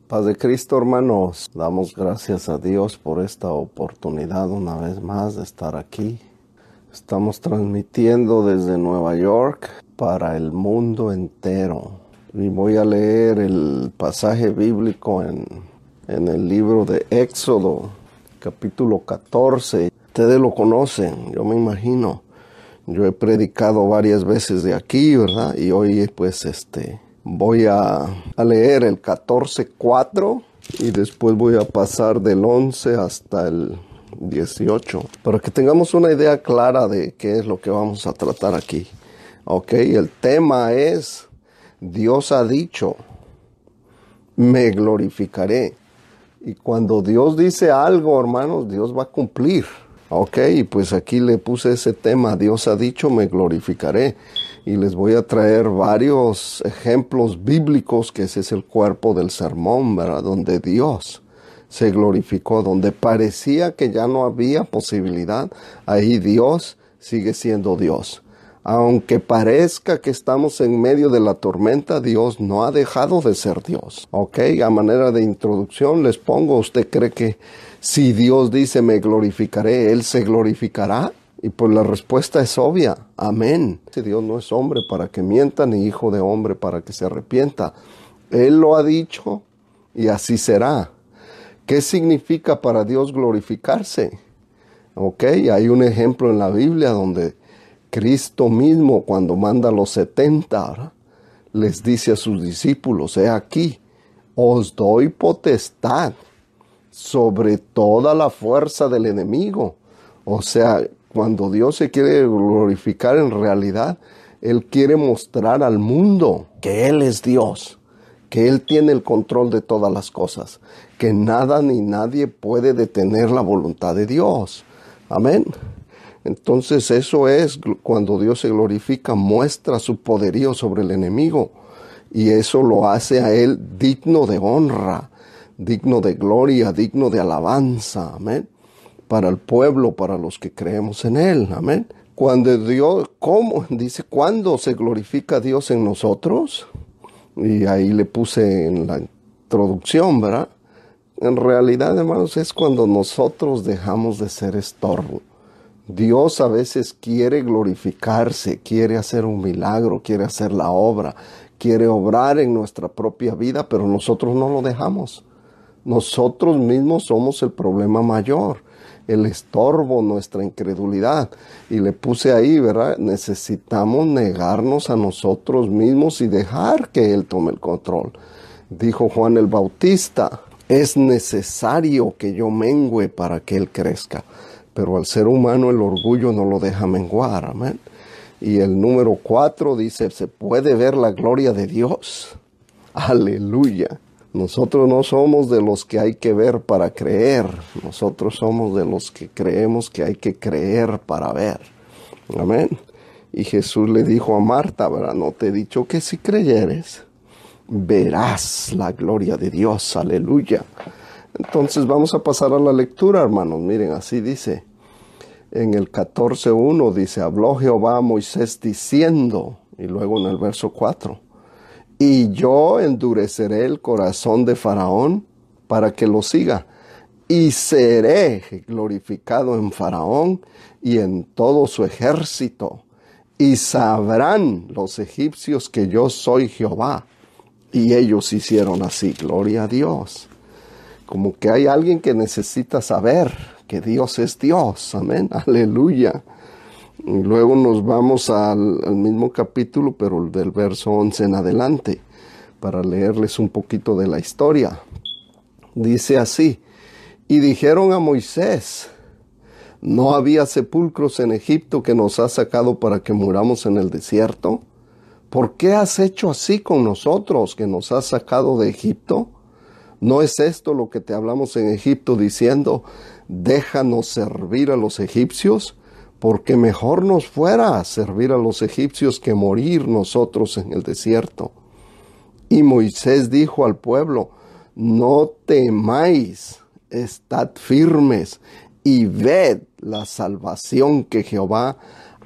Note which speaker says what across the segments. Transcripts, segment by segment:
Speaker 1: Paz de Cristo, hermanos. Damos gracias a Dios por esta oportunidad una vez más de estar aquí. Estamos transmitiendo desde Nueva York para el mundo entero. Y voy a leer el pasaje bíblico en el libro de Éxodo, capítulo 14. Ustedes lo conocen, yo me imagino. Yo he predicado varias veces de aquí, ¿verdad? Y hoy pues voy a leer el 14:4 y después voy a pasar del 11 hasta el 18 para que tengamos una idea clara de qué es lo que vamos a tratar aquí. Ok, el tema es: Dios ha dicho, me glorificaré. Y cuando Dios dice algo, hermanos, Dios va a cumplir. Ok, y pues aquí le puse ese tema: Dios ha dicho, me glorificaré. Y les voy a traer varios ejemplos bíblicos, que ese es el cuerpo del sermón, ¿verdad? Donde Dios se glorificó, donde parecía que ya no había posibilidad, ahí Dios sigue siendo Dios. Aunque parezca que estamos en medio de la tormenta, Dios no ha dejado de ser Dios. Ok, a manera de introducción les pongo: ¿usted cree que si Dios dice me glorificaré, Él se glorificará? Y pues la respuesta es obvia: amén. Dios no es hombre para que mienta, ni hijo de hombre para que se arrepienta. Él lo ha dicho y así será. ¿Qué significa para Dios glorificarse? Ok, hay un ejemplo en la Biblia donde Cristo mismo, cuando manda a los 70, ¿verdad?, les dice a sus discípulos: he aquí, os doy potestad sobre toda la fuerza del enemigo. O sea, cuando Dios se quiere glorificar, en realidad Él quiere mostrar al mundo que Él es Dios, que Él tiene el control de todas las cosas, que nada ni nadie puede detener la voluntad de Dios. Amén. Entonces eso es cuando Dios se glorifica, muestra su poderío sobre el enemigo, y eso lo hace a Él digno de honra, digno de gloria, digno de alabanza. Amén. Para el pueblo, para los que creemos en Él. Amén. Cuando Dios, ¿cómo? Dice, ¿cuándo se glorifica Dios en nosotros? Y ahí le puse en la introducción, ¿verdad? En realidad, hermanos, es cuando nosotros dejamos de ser estorbo. Dios a veces quiere glorificarse, quiere hacer un milagro, quiere hacer la obra, quiere obrar en nuestra propia vida, pero nosotros no lo dejamos. Nosotros mismos somos el problema mayor, el estorbo, nuestra incredulidad. Y le puse ahí, ¿verdad? Necesitamos negarnos a nosotros mismos y dejar que Él tome el control. Dijo Juan el Bautista: es necesario que yo mengüe para que Él crezca. Pero al ser humano el orgullo no lo deja menguar. Amén. Y el número 4 dice: ¿se puede ver la gloria de Dios? Aleluya. Nosotros no somos de los que hay que ver para creer. Nosotros somos de los que creemos que hay que creer para ver. Amén. Y Jesús le dijo a Marta, ¿verdad? No te he dicho que si creyeres, verás la gloria de Dios. Aleluya. Entonces vamos a pasar a la lectura, hermanos. Miren, así dice. En el 14:1 dice: habló Jehová a Moisés diciendo, y luego en el verso 4, y yo endureceré el corazón de Faraón para que lo siga, y seré glorificado en Faraón y en todo su ejército, y sabrán los egipcios que yo soy Jehová. Y ellos hicieron así. Gloria a Dios. Como que hay alguien que necesita saber que Dios es Dios. Amén. Aleluya. Y luego nos vamos al mismo capítulo, pero del verso 11 en adelante, para leerles un poquito de la historia. Dice así: y dijeron a Moisés: ¿no había sepulcros en Egipto que nos has sacado para que muramos en el desierto? ¿Por qué has hecho así con nosotros, que nos has sacado de Egipto? ¿No es esto lo que te hablamos en Egipto, diciendo: déjanos servir a los egipcios? Porque mejor nos fuera servir a los egipcios que morir nosotros en el desierto. Y Moisés dijo al pueblo: no temáis, estad firmes y ved la salvación que Jehová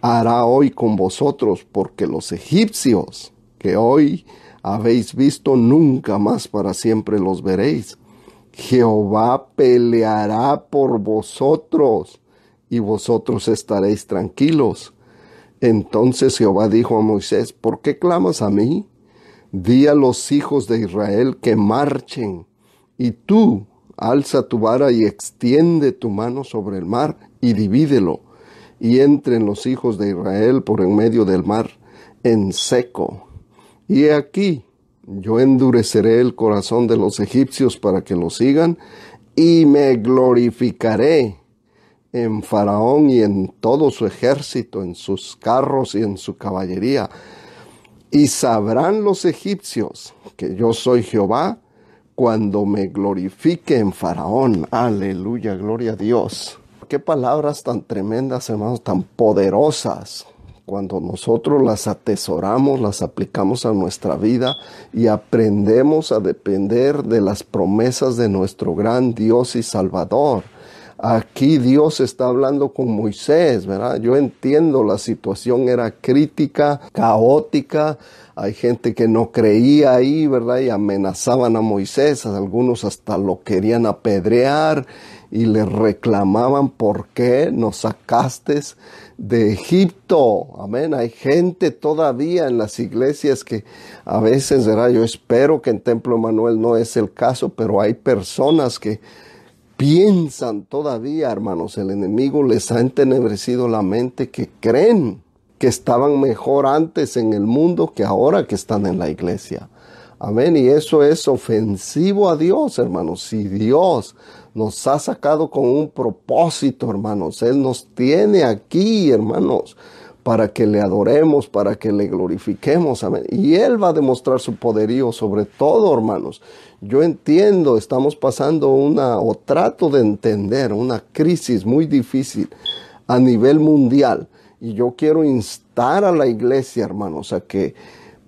Speaker 1: hará hoy con vosotros, porque los egipcios que hoy habéis visto, nunca más para siempre los veréis. Jehová peleará por vosotros, y vosotros estaréis tranquilos. Entonces Jehová dijo a Moisés, ¿por qué clamas a mí? Di a los hijos de Israel que marchen, y tú alza tu vara y extiende tu mano sobre el mar y divídelo, y entren los hijos de Israel por en medio del mar en seco. Y he aquí, yo endureceré el corazón de los egipcios para que lo sigan, y me glorificaré en Faraón y en todo su ejército, en sus carros y en su caballería. Y sabrán los egipcios que yo soy Jehová cuando me glorifique en Faraón. Aleluya, gloria a Dios. Qué palabras tan tremendas, hermanos, tan poderosas. Cuando nosotros las atesoramos, las aplicamos a nuestra vida y aprendemos a depender de las promesas de nuestro gran Dios y Salvador. Aquí Dios está hablando con Moisés, ¿verdad? Yo entiendo, la situación era crítica, caótica. Hay gente que no creía ahí, ¿verdad? Y amenazaban a Moisés. Algunos hasta lo querían apedrear y le reclamaban, ¿por qué nos sacaste de Egipto? Amén. Hay gente todavía en las iglesias que a veces, ¿verdad? Yo espero que en Templo Emanuel no es el caso, pero hay personas que piensan todavía, hermanos, el enemigo les ha entenebrecido la mente, que creen que estaban mejor antes en el mundo que ahora que están en la iglesia. Amén. Y eso es ofensivo a Dios, hermanos. Si Dios nos ha sacado con un propósito, hermanos, Él nos tiene aquí, hermanos, para que le adoremos, para que le glorifiquemos. Amén. Y Él va a demostrar su poderío sobre todo, hermanos. Yo entiendo, estamos pasando o trato de entender una crisis muy difícil a nivel mundial. Y yo quiero instar a la iglesia, hermanos, a que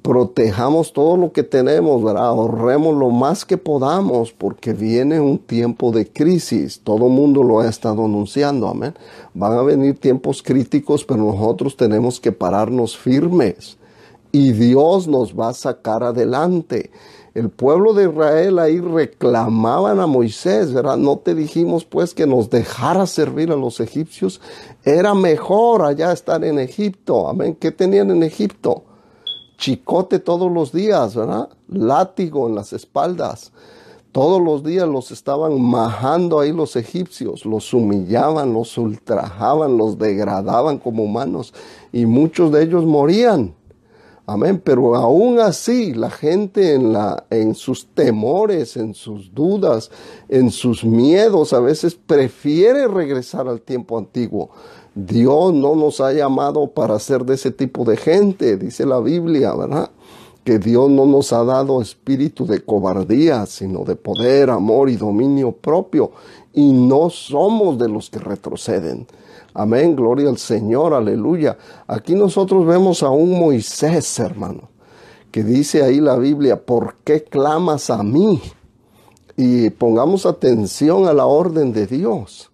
Speaker 1: protejamos todo lo que tenemos, ¿verdad? Ahorremos lo más que podamos, porque viene un tiempo de crisis. Todo el mundo lo ha estado anunciando, amén. Van a venir tiempos críticos, pero nosotros tenemos que pararnos firmes. Y Dios nos va a sacar adelante. El pueblo de Israel ahí reclamaban a Moisés, ¿verdad? No te dijimos pues que nos dejara servir a los egipcios. Era mejor allá estar en Egipto, amén. ¿Qué tenían en Egipto? Chicote todos los días, ¿verdad? Látigo en las espaldas. Todos los días los estaban majando ahí los egipcios. Los humillaban, los ultrajaban, los degradaban como humanos. Y muchos de ellos morían. Amén. Pero aún así, la gente en sus temores, en sus dudas, en sus miedos, a veces prefiere regresar al tiempo antiguo. Dios no nos ha llamado para ser de ese tipo de gente, dice la Biblia, ¿verdad? Que Dios no nos ha dado espíritu de cobardía, sino de poder, amor y dominio propio. Y no somos de los que retroceden. Amén, gloria al Señor, aleluya. Aquí nosotros vemos a un Moisés, hermano, que dice ahí la Biblia, ¿por qué clamas a mí? Y pongamos atención a la orden de Dios.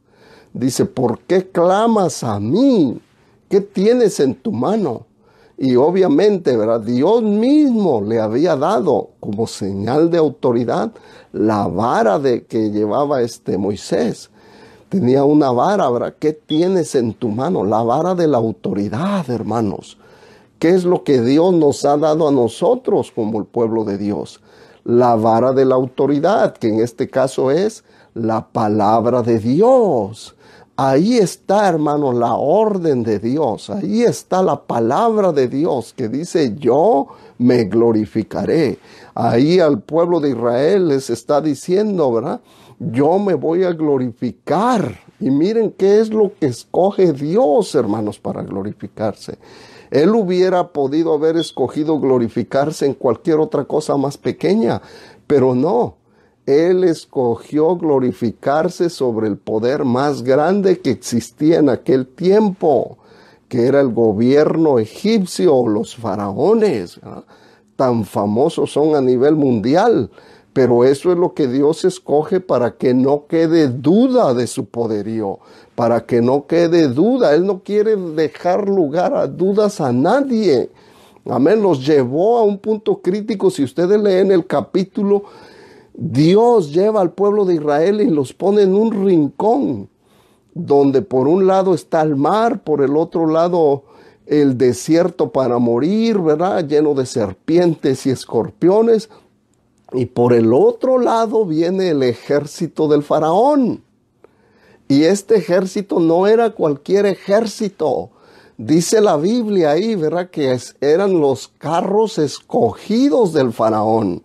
Speaker 1: Dice, ¿por qué clamas a mí? ¿Qué tienes en tu mano? Y obviamente, ¿verdad? Dios mismo le había dado como señal de autoridad la vara que llevaba Moisés. Tenía una vara, ¿verdad? ¿Qué tienes en tu mano? La vara de la autoridad, hermanos. ¿Qué es lo que Dios nos ha dado a nosotros como el pueblo de Dios? La vara de la autoridad, que en este caso es la palabra de Dios. Ahí está, hermanos, la orden de Dios. Ahí está la palabra de Dios que dice, yo me glorificaré. Ahí al pueblo de Israel les está diciendo, ¿verdad? Yo me voy a glorificar. Y miren qué es lo que escoge Dios, hermanos, para glorificarse. Él hubiera podido haber escogido glorificarse en cualquier otra cosa más pequeña, pero no. Él escogió glorificarse sobre el poder más grande que existía en aquel tiempo, que era el gobierno egipcio, los faraones, ¿verdad? Tan famosos son a nivel mundial. Pero eso es lo que Dios escoge para que no quede duda de su poderío, para que no quede duda. Él no quiere dejar lugar a dudas a nadie. Amén, los llevó a un punto crítico. Si ustedes leen el capítulo, Dios lleva al pueblo de Israel y los pone en un rincón, donde por un lado está el mar, por el otro lado el desierto para morir, ¿verdad? Lleno de serpientes y escorpiones. Y por el otro lado viene el ejército del faraón. Y este ejército no era cualquier ejército. Dice la Biblia ahí, ¿verdad? Que eran los carros escogidos del faraón,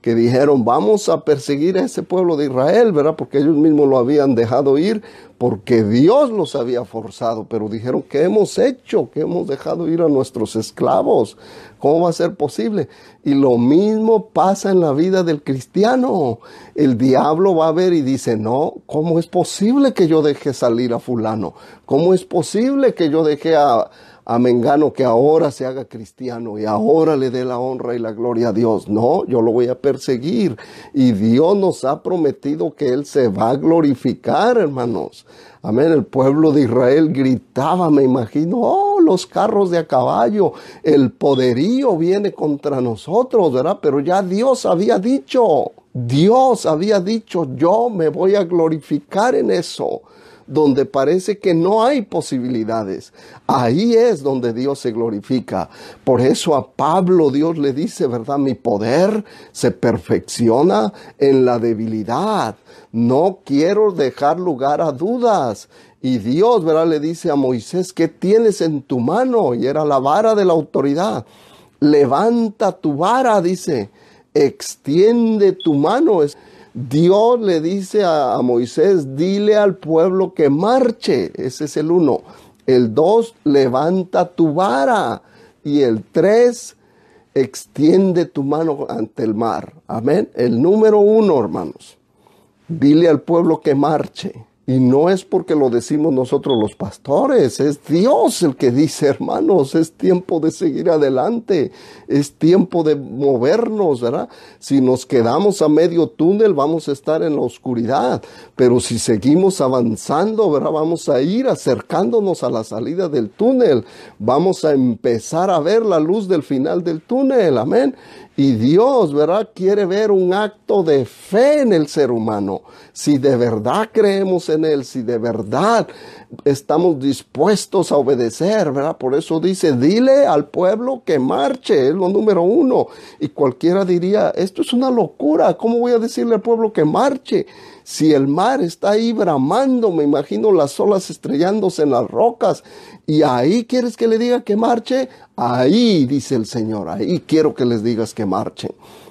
Speaker 1: que dijeron, vamos a perseguir a ese pueblo de Israel, ¿verdad? Porque ellos mismos lo habían dejado ir, porque Dios los había forzado. Pero dijeron, ¿qué hemos hecho? ¿Qué hemos dejado ir a nuestros esclavos? ¿Cómo va a ser posible? Y lo mismo pasa en la vida del cristiano. El diablo va a ver y dice, no, ¿cómo es posible que yo deje salir a fulano? ¿Cómo es posible que yo deje a Mengano que ahora se haga cristiano y ahora le dé la honra y la gloria a Dios? No, yo lo voy a perseguir. Y Dios nos ha prometido que Él se va a glorificar, hermanos. Amén. El pueblo de Israel gritaba, me imagino, oh, los carros de a caballo, el poderío viene contra nosotros, ¿verdad? Pero ya Dios había dicho, yo me voy a glorificar en eso. Donde parece que no hay posibilidades, ahí es donde Dios se glorifica. Por eso a Pablo Dios le dice, ¿verdad? Mi poder se perfecciona en la debilidad. No quiero dejar lugar a dudas. Y Dios, ¿verdad? Le dice a Moisés, ¿qué tienes en tu mano? Y era la vara de la autoridad. Levanta tu vara, dice, extiende tu mano. Dios le dice a Moisés, dile al pueblo que marche. Ese es el 1. El 2, levanta tu vara. Y el 3, extiende tu mano ante el mar. Amén. El número 1, hermanos. Dile al pueblo que marche. Y no es porque lo decimos nosotros los pastores, es Dios el que dice, hermanos, es tiempo de seguir adelante, es tiempo de movernos, ¿verdad? Si nos quedamos a medio túnel, vamos a estar en la oscuridad, pero si seguimos avanzando, ¿verdad? Vamos a ir acercándonos a la salida del túnel, vamos a empezar a ver la luz del final del túnel, amén. Y Dios, ¿verdad? Quiere ver un acto de fe en el ser humano. Si de verdad creemos en Él, si de verdad estamos dispuestos a obedecer, ¿verdad? Por eso dice, dile al pueblo que marche, es lo número 1. Y cualquiera diría, esto es una locura, ¿cómo voy a decirle al pueblo que marche? Si el mar está ahí bramando, me imagino las olas estrellándose en las rocas, y ahí quieres que le diga que marche, ahí dice el Señor, ahí quiero que les digas que marchen.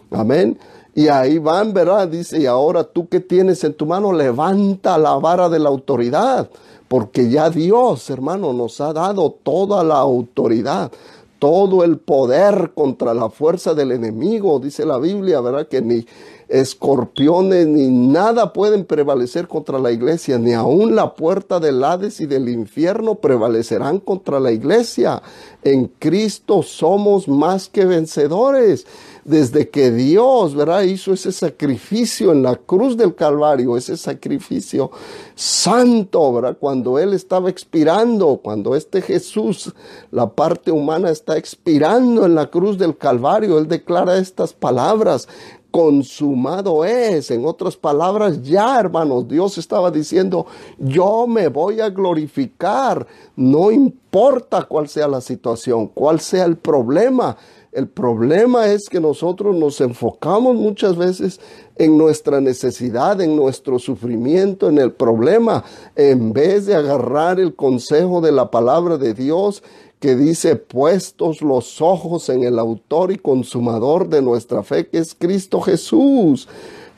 Speaker 1: Amén. Y ahí van, ¿verdad? Dice, y ahora tú que tienes en tu mano, levanta la vara de la autoridad, porque ya Dios, hermano, nos ha dado toda la autoridad, todo el poder contra la fuerza del enemigo. Dice la Biblia, ¿verdad? Que ni escorpiones ni nada pueden prevalecer contra la iglesia, ni aun la puerta del Hades y del infierno prevalecerán contra la iglesia. En Cristo somos más que vencedores. Desde que Dios, ¿verdad? Hizo ese sacrificio en la cruz del Calvario, ese sacrificio santo, ¿verdad? Cuando Él estaba expirando, cuando este Jesús, la parte humana, está expirando en la cruz del Calvario, Él declara estas palabras: consumado es. En otras palabras, ya, hermanos, Dios estaba diciendo, yo me voy a glorificar. No importa cuál sea la situación, cuál sea el problema. El problema es que nosotros nos enfocamos muchas veces en nuestra necesidad, en nuestro sufrimiento, en el problema, en vez de agarrar el consejo de la palabra de Dios, que dice, puestos los ojos en el autor y consumador de nuestra fe, que es Cristo Jesús.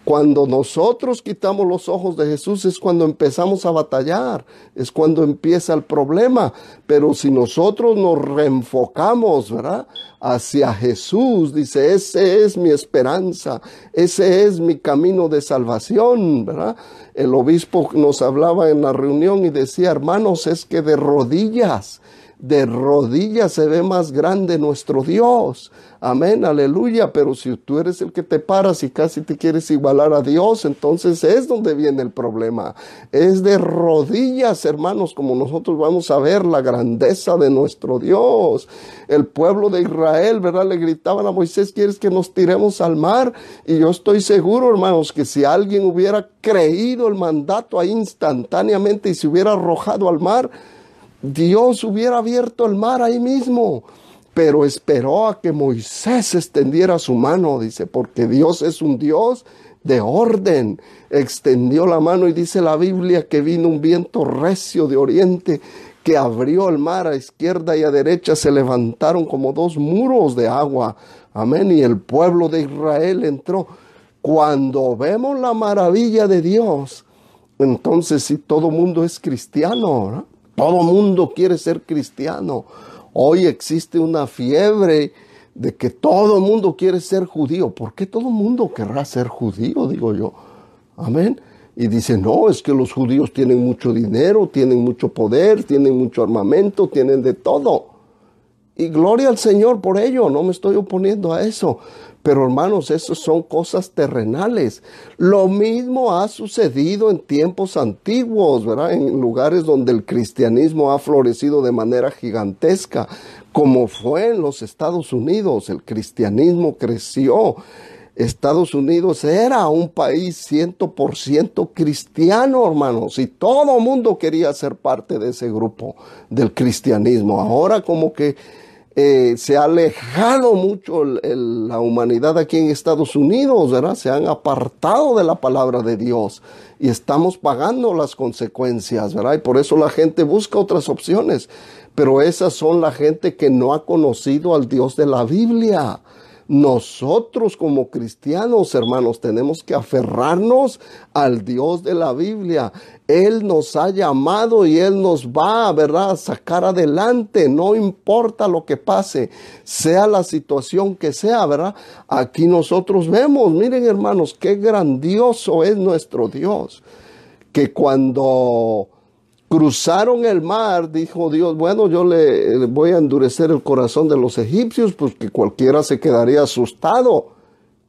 Speaker 1: Cuando nosotros quitamos los ojos de Jesús es cuando empezamos a batallar, es cuando empieza el problema. Pero si nosotros nos reenfocamos, ¿verdad?, hacia Jesús, dice, ese es mi esperanza, ese es mi camino de salvación, ¿verdad? El obispo nos hablaba en la reunión y decía, hermanos, es que de rodillas De rodillas se ve más grande nuestro Dios. Amén, aleluya. Pero si tú eres el que te paras y casi te quieres igualar a Dios, entonces es donde viene el problema. Es de rodillas, hermanos, como nosotros vamos a ver la grandeza de nuestro Dios. El pueblo de Israel, ¿verdad? Le gritaban a Moisés, ¿quieres que nos tiremos al mar? Y yo estoy seguro, hermanos, que si alguien hubiera creído el mandato ahí instantáneamente y se hubiera arrojado al mar, Dios hubiera abierto el mar ahí mismo, pero esperó a que Moisés extendiera su mano, dice, porque Dios es un Dios de orden. Extendió la mano y dice la Biblia que vino un viento recio de oriente que abrió el mar a izquierda y a derecha, se levantaron como dos muros de agua. Amén, y el pueblo de Israel entró. Cuando vemos la maravilla de Dios, entonces si todo mundo es cristiano, ¿no? Todo mundo quiere ser cristiano. Hoy existe una fiebre de que todo el mundo quiere ser judío. ¿Por qué todo el mundo querrá ser judío? Digo yo. Amén. Y dice, no, es que los judíos tienen mucho dinero, tienen mucho poder, tienen mucho armamento, tienen de todo. Y gloria al Señor por ello, no me estoy oponiendo a eso. Pero hermanos, eso son cosas terrenales. Lo mismo ha sucedido en tiempos antiguos, ¿verdad? En lugares donde el cristianismo ha florecido de manera gigantesca, como fue en los Estados Unidos. El cristianismo creció. Estados Unidos era un país 100% cristiano, hermanos, y todo el mundo quería ser parte de ese grupo del cristianismo. Ahora como que se ha alejado mucho la humanidad aquí en Estados Unidos, ¿verdad? Se han apartado de la palabra de Dios y estamos pagando las consecuencias, ¿verdad? Y por eso la gente busca otras opciones, pero esas son la gente que no ha conocido al Dios de la Biblia. Nosotros como cristianos, hermanos, tenemos que aferrarnos al Dios de la Biblia. Él nos ha llamado y Él nos va, ¿verdad?, a sacar adelante. No importa lo que pase, sea la situación que sea, ¿verdad? Aquí nosotros vemos, miren hermanos, qué grandioso es nuestro Dios. Que cuando cruzaron el mar, dijo Dios, bueno, yo le voy a endurecer el corazón de los egipcios, porque cualquiera se quedaría asustado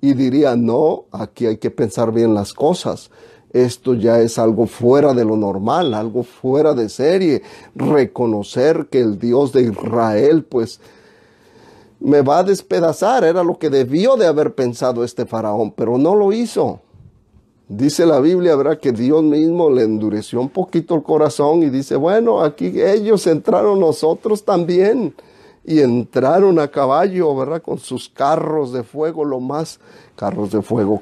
Speaker 1: y diría, no, aquí hay que pensar bien las cosas. Esto ya es algo fuera de lo normal, algo fuera de serie. Reconocer que el Dios de Israel, pues, me va a despedazar, era lo que debió de haber pensado este faraón, pero no lo hizo. Dice la Biblia, ¿verdad?, que Dios mismo le endureció un poquito el corazón y dice, bueno, aquí ellos entraron, nosotros también. Y entraron a caballo, ¿verdad?, con sus carros de fuego,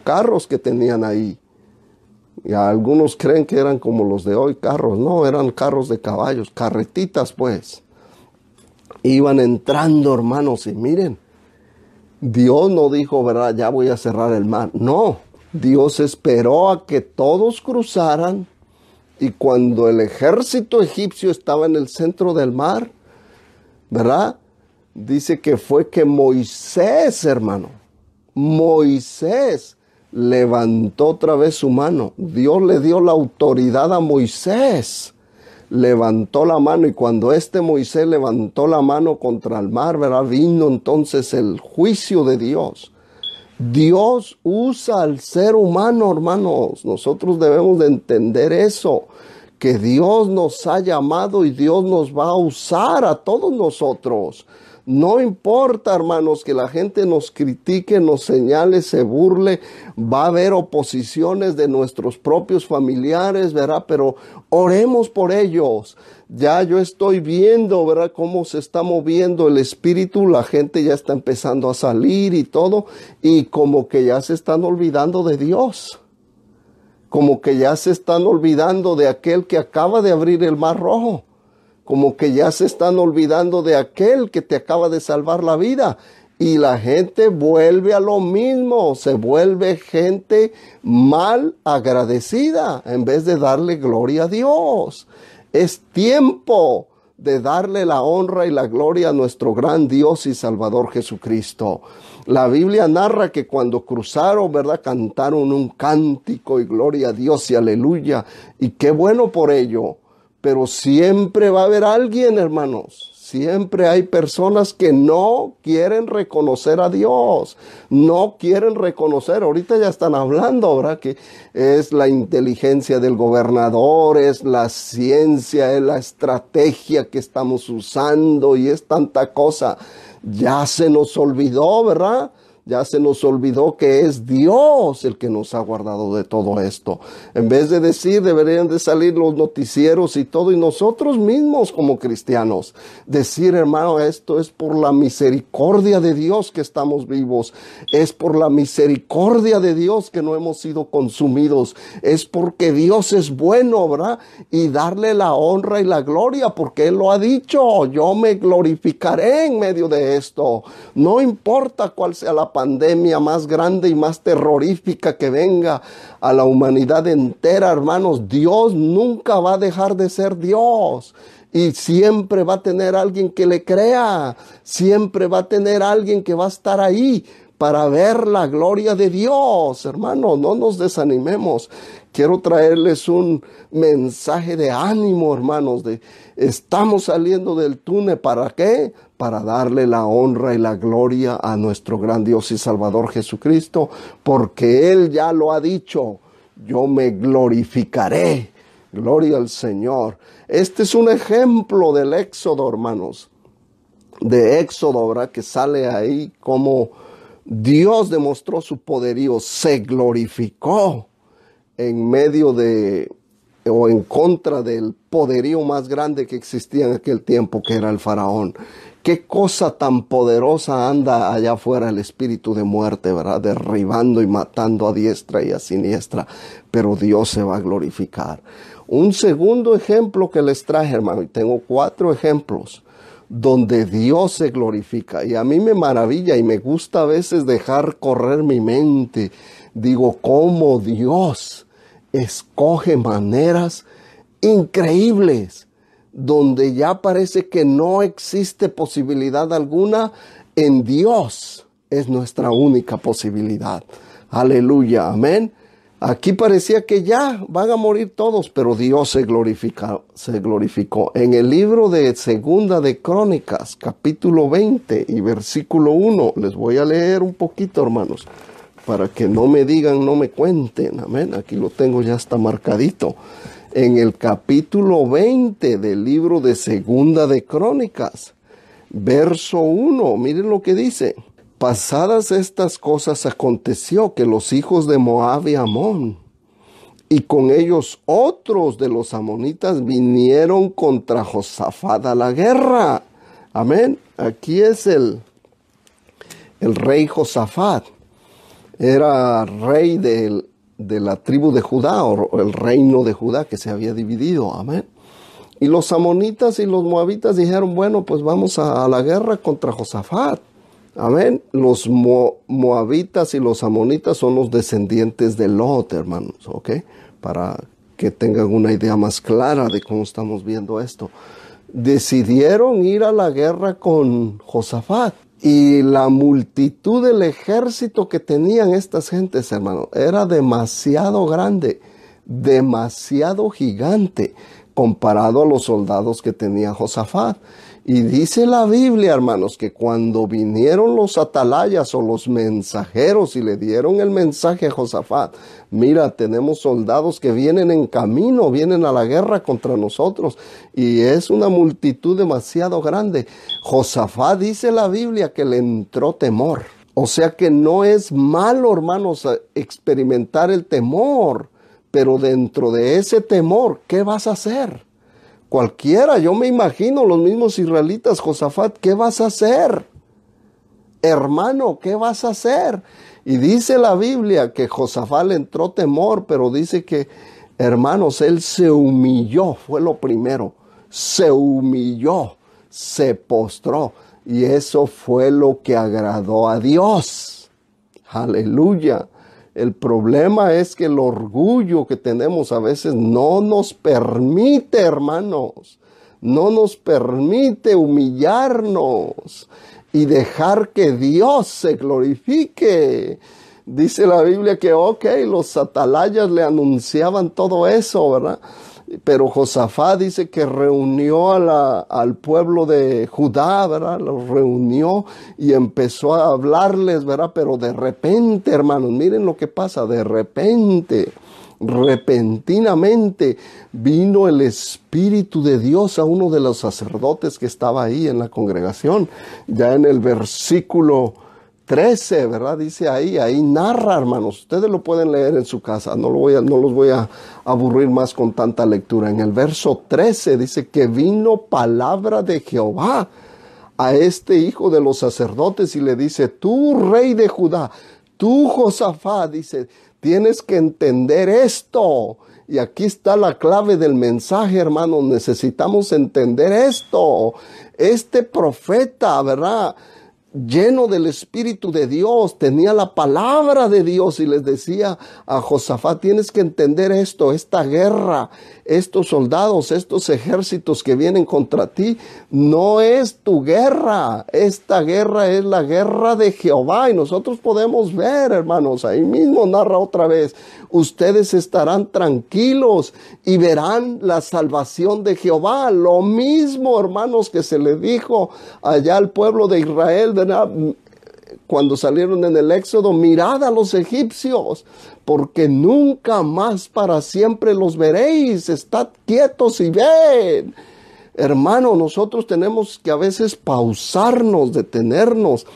Speaker 1: carros que tenían ahí. Y algunos creen que eran como los de hoy, carros. No, eran carros de caballos, carretitas pues. Iban entrando, hermanos, y miren, Dios no dijo, ¿verdad?, ya voy a cerrar el mar. No. Dios esperó a que todos cruzaran y cuando el ejército egipcio estaba en el centro del mar, ¿verdad? Dice que fue que Moisés, hermano, Moisés levantó otra vez su mano. Dios le dio la autoridad a Moisés. Levantó la mano y cuando Moisés levantó la mano contra el mar, ¿verdad?, vino entonces el juicio de Dios. Dios usa al ser humano, hermanos. Nosotros debemos de entender eso, que Dios nos ha llamado y Dios nos va a usar a todos nosotros. No importa, hermanos, que la gente nos critique, nos señale, se burle. Va a haber oposiciones de nuestros propios familiares, ¿verdad? Pero oremos por ellos. Ya yo estoy viendo, ¿verdad?, cómo se está moviendo el espíritu. La gente ya está empezando a salir y todo. Y como que ya se están olvidando de Dios. Como que ya se están olvidando de aquel que acaba de abrir el mar rojo. Como que ya se están olvidando de aquel que te acaba de salvar la vida. Y la gente vuelve a lo mismo. Se vuelve gente mal agradecida en vez de darle gloria a Dios. Es tiempo de darle la honra y la gloria a nuestro gran Dios y Salvador Jesucristo. La Biblia narra que cuando cruzaron, ¿verdad?, cantaron un cántico y gloria a Dios y aleluya. Y qué bueno por ello. Pero siempre va a haber alguien, hermanos. siempre hay personas que no quieren reconocer a Dios, no quieren reconocer. Ahorita ya están hablando, ¿verdad? Que es la inteligencia del gobernador, es la ciencia, es la estrategia que estamos usando y es tanta cosa. Ya se nos olvidó, ¿verdad? Ya se nos olvidó que es Dios el que nos ha guardado de todo esto. En vez de decir, deberían de salir los noticieros y todo, y nosotros mismos como cristianos, decir, hermano, esto es por la misericordia de Dios que estamos vivos, es por la misericordia de Dios que no hemos sido consumidos, es porque Dios es bueno, ¿verdad? Y darle la honra y la gloria, porque Él lo ha dicho, yo me glorificaré en medio de esto. No importa cuál sea la pandemia más grande y más terrorífica que venga a la humanidad entera, hermanos, Dios nunca va a dejar de ser Dios. Y siempre va a tener alguien que le crea, siempre va a tener alguien que va a estar ahí para ver la gloria de Dios. Hermano, no nos desanimemos. Quiero traerles un mensaje de ánimo, hermanos, estamos saliendo del túnel. ¿Para qué? Para darle la honra y la gloria a nuestro gran Dios y Salvador Jesucristo, porque Él ya lo ha dicho, yo me glorificaré. Gloria al Señor. Este es un ejemplo del Éxodo, hermanos, de Éxodo, ¿verdad? Que sale ahí como Dios demostró su poderío, se glorificó en medio de o en contra del poderío más grande que existía en aquel tiempo, que era el faraón. Qué cosa tan poderosa anda allá afuera el espíritu de muerte, ¿verdad? Derribando y matando a diestra y a siniestra, pero Dios se va a glorificar. Un segundo ejemplo que les traje, hermano, y tengo 4 ejemplos donde Dios se glorifica, y a mí me maravilla y me gusta a veces dejar correr mi mente. Digo, cómo Dios escoge maneras increíbles, donde ya parece que no existe posibilidad alguna. En Dios es nuestra única posibilidad. Aleluya, amén. Aquí parecía que ya van a morir todos, pero Dios se glorificó. En el libro de Segunda de Crónicas, capítulo 20 y versículo 1, les voy a leer un poquito, hermanos, para que no me digan, no me cuenten, amén. Aquí lo tengo, ya está marcadito. En el capítulo 20 del libro de Segunda de Crónicas, verso 1, miren lo que dice. Pasadas estas cosas aconteció que los hijos de Moab y Amón, y con ellos otros de los amonitas, vinieron contra Josafat a la guerra. Amén. Aquí es el rey Josafat. Era rey de la tribu de Judá, o el reino de Judá que se había dividido. Amén. Y los amonitas y los moabitas dijeron, bueno, pues vamos a la guerra contra Josafat. Amén. Los moabitas y los amonitas son los descendientes de Lot, hermanos, ¿ok? Para que tengan una idea más clara de cómo estamos viendo esto. Decidieron ir a la guerra con Josafat. Y la multitud del ejército que tenían estas gentes, hermanos, era demasiado grande, demasiado gigante, comparado a los soldados que tenía Josafat. Y dice la Biblia, hermanos, que cuando vinieron los atalayas o los mensajeros y le dieron el mensaje a Josafat, mira, tenemos soldados que vienen en camino, vienen a la guerra contra nosotros, y es una multitud demasiado grande. Josafat, dice la Biblia, que le entró temor. O sea que no es malo, hermanos, experimentar el temor, pero dentro de ese temor, ¿qué vas a hacer? Cualquiera, yo me imagino los mismos israelitas, Josafat, ¿qué vas a hacer? Hermano, ¿qué vas a hacer? Y dice la Biblia que Josafat le entró temor, pero dice que, hermanos, él se humilló, fue lo primero. Se humilló, se postró, y eso fue lo que agradó a Dios. Aleluya. El problema es que el orgullo que tenemos a veces no nos permite, hermanos, no nos permite humillarnos y dejar que Dios se glorifique. dice la Biblia que, los atalayas le anunciaban todo eso, ¿verdad? Pero Josafat dice que reunió al pueblo de Judá, ¿verdad? Los reunió y empezó a hablarles, ¿verdad? Pero de repente, hermanos, miren lo que pasa, de repente, repentinamente vino el Espíritu de Dios a uno de los sacerdotes que estaba ahí en la congregación. Ya en el versículo 13, ¿verdad? Dice ahí narra, hermanos. Ustedes lo pueden leer en su casa. No los voy a aburrir más con tanta lectura. En el verso 13 dice que vino palabra de Jehová a este hijo de los sacerdotes y le dice, tú, rey de Judá, tú, Josafat, dice, tienes que entender esto. Y aquí está la clave del mensaje, hermanos. Necesitamos entender esto. Este profeta, ¿verdad?, lleno del Espíritu de Dios, tenía la palabra de Dios y les decía a Josafat, tienes que entender esto, esta guerra, estos soldados, estos ejércitos que vienen contra ti, no es tu guerra, esta guerra es la guerra de Jehová. Y nosotros podemos ver, hermanos, ahí mismo narra otra vez, ustedes estarán tranquilos y verán la salvación de Jehová. Lo mismo, hermanos, que se le dijo allá al pueblo de Israel, ¿verdad?, cuando salieron en el Éxodo, mirad a los egipcios, porque nunca más para siempre los veréis, estad quietos y ven. Hermano, nosotros tenemos que a veces pausarnos, detenernos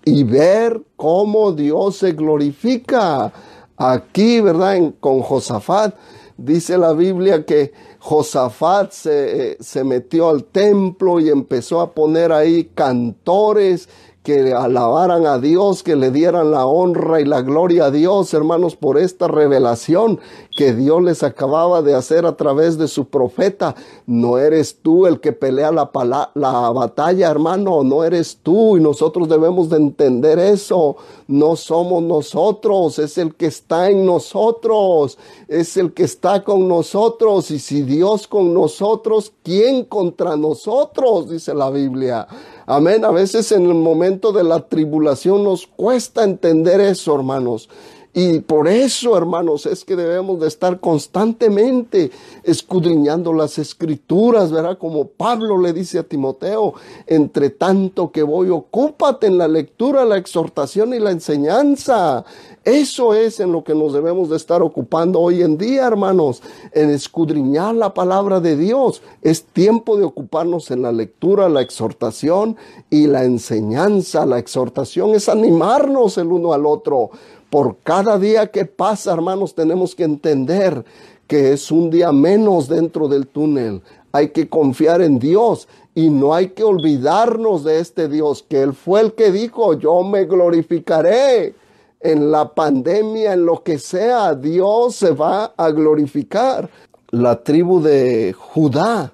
Speaker 1: y ver cómo Dios se glorifica. Aquí, ¿verdad?, con Josafat, dice la Biblia que Josafat se metió al templo y empezó a poner ahí cantores que alabaran a Dios, que le dieran la honra y la gloria a Dios, hermanos, por esta revelación que Dios les acababa de hacer a través de su profeta. No eres tú el que pelea la batalla, hermano, no eres tú, y nosotros debemos de entender eso. No somos nosotros, es el que está en nosotros, es el que está con nosotros. Y si Dios con nosotros, ¿quién contra nosotros?, dice la Biblia. Amén. A veces en el momento de la tribulación nos cuesta entender eso, hermanos. Y por eso, hermanos, es que debemos de estar constantemente escudriñando las Escrituras, ¿verdad? Como Pablo le dice a Timoteo, entre tanto que voy, ocúpate en la lectura, la exhortación y la enseñanza. Eso es en lo que nos debemos de estar ocupando hoy en día, hermanos, en escudriñar la palabra de Dios. Es tiempo de ocuparnos en la lectura, la exhortación y la enseñanza. La exhortación es animarnos el uno al otro. Por cada día que pasa, hermanos, tenemos que entender que es un día menos dentro del túnel. Hay que confiar en Dios y no hay que olvidarnos de este Dios, que Él fue el que dijo, yo me glorificaré. En la pandemia, en lo que sea, Dios se va a glorificar. La tribu de Judá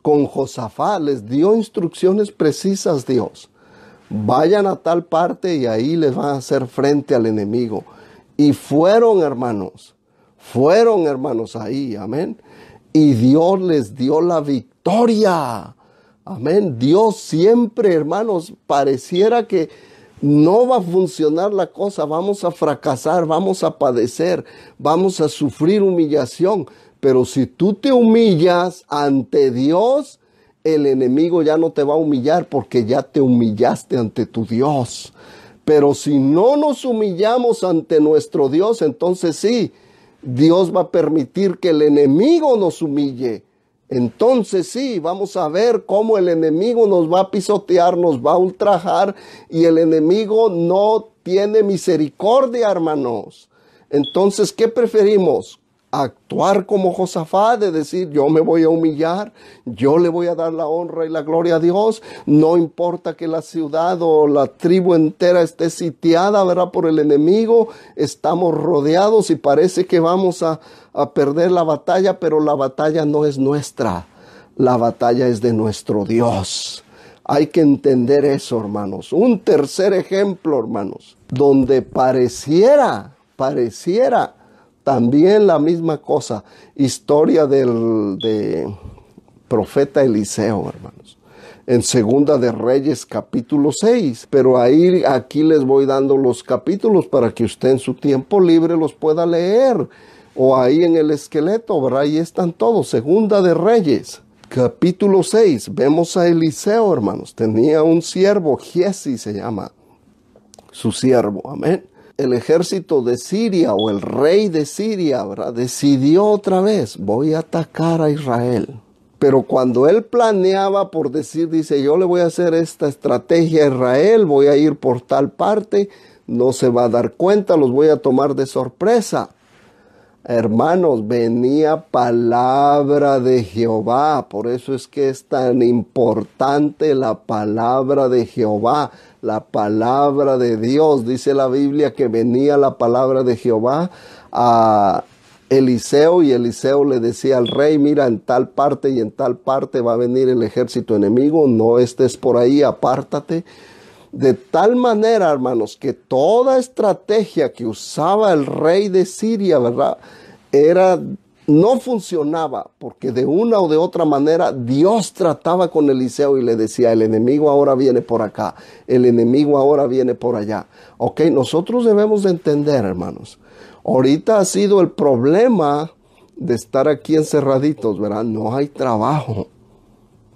Speaker 1: con Josafat les dio instrucciones precisas, Dios. Vayan a tal parte y ahí les van a hacer frente al enemigo. Y fueron hermanos ahí, amén. Y Dios les dio la victoria, amén. Dios siempre, hermanos, pareciera que no va a funcionar la cosa, vamos a fracasar, vamos a padecer, vamos a sufrir humillación. Pero si tú te humillas ante Dios, el enemigo ya no te va a humillar porque ya te humillaste ante tu Dios. Pero si no nos humillamos ante nuestro Dios, entonces sí, Dios va a permitir que el enemigo nos humille. Entonces sí, vamos a ver cómo el enemigo nos va a pisotear, nos va a ultrajar y el enemigo no tiene misericordia, hermanos. Entonces, ¿qué preferimos? Actuar como Josafat, de decir, yo me voy a humillar, yo le voy a dar la honra y la gloria a Dios, no importa que la ciudad o la tribu entera esté sitiada, ¿verdad?, por el enemigo, estamos rodeados y parece que vamos a perder la batalla, pero la batalla no es nuestra, la batalla es de nuestro Dios. Hay que entender eso, hermanos. Un tercer ejemplo, hermanos, donde pareciera también la misma cosa, historia de profeta Eliseo, hermanos. en Segunda de Reyes capítulo 6. Pero aquí les voy dando los capítulos para que usted en su tiempo libre los pueda leer. O ahí en el esqueleto, ¿verdad? Ahí están todos. Segunda de Reyes, capítulo 6. Vemos a Eliseo, hermanos. Tenía un siervo, Giezi se llama su siervo. Amén. El ejército de Siria o el rey de Siria, ¿verdad? Decidió otra vez, voy a atacar a Israel. Pero cuando él planeaba, por decir, dice, yo le voy a hacer esta estrategia a Israel, voy a ir por tal parte, no se va a dar cuenta, los voy a tomar de sorpresa. Hermanos, venía palabra de Jehová, por eso es que es tan importante la palabra de Jehová, la palabra de Dios. Dice la Biblia que venía la palabra de Jehová a Eliseo y Eliseo le decía al rey, mira, en tal parte y en tal parte va a venir el ejército enemigo, no estés por ahí, apártate. De tal manera, hermanos, que toda estrategia que usaba el rey de Siria, ¿verdad? No funcionaba, porque de una o de otra manera Dios trataba con Eliseo y le decía, el enemigo ahora viene por acá, el enemigo ahora viene por allá. Ok, nosotros debemos de entender, hermanos, ahorita ha sido el problema de estar aquí encerraditos, ¿verdad? No hay trabajo,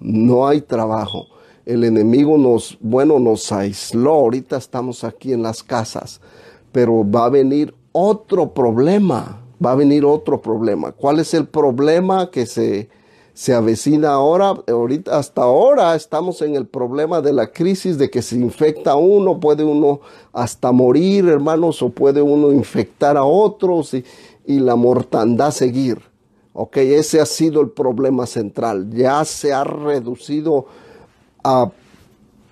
Speaker 1: no hay trabajo. El enemigo nos aisló, ahorita estamos aquí en las casas, pero va a venir otro problema, ¿Cuál es el problema que se avecina ahora? Hasta ahora estamos en el problema de la crisis de que se infecta uno, puede uno hasta morir, hermanos, o puede uno infectar a otros y la mortandad seguir. Ok, ese ha sido el problema central. Ya se ha reducido a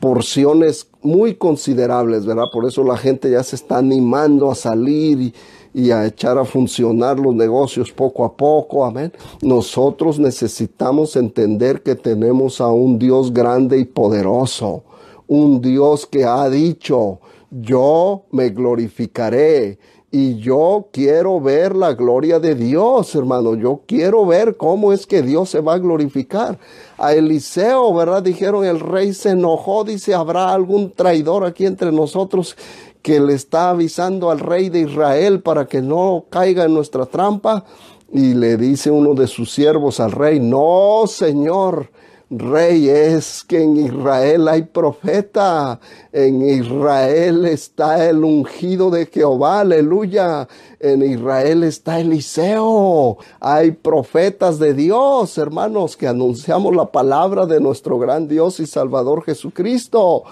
Speaker 1: porciones muy considerables, ¿verdad? Por eso la gente ya se está animando a salir y a echar a funcionar los negocios poco a poco, amén. Nosotros necesitamos entender que tenemos a un Dios grande y poderoso, un Dios que ha dicho, yo me glorificaré. Y yo quiero ver la gloria de Dios, hermano. Yo quiero ver cómo es que Dios se va a glorificar. A Eliseo, ¿verdad? Dijeron, el rey se enojó. Dice, ¿habrá algún traidor aquí entre nosotros que le está avisando al rey de Israel para que no caiga en nuestra trampa? Y le dice uno de sus siervos al rey, no, señor rey, es que en Israel hay profeta, en Israel está el ungido de Jehová, aleluya, en Israel está Eliseo, hay profetas de Dios, hermanos, que anunciamos la palabra de nuestro gran Dios y Salvador Jesucristo.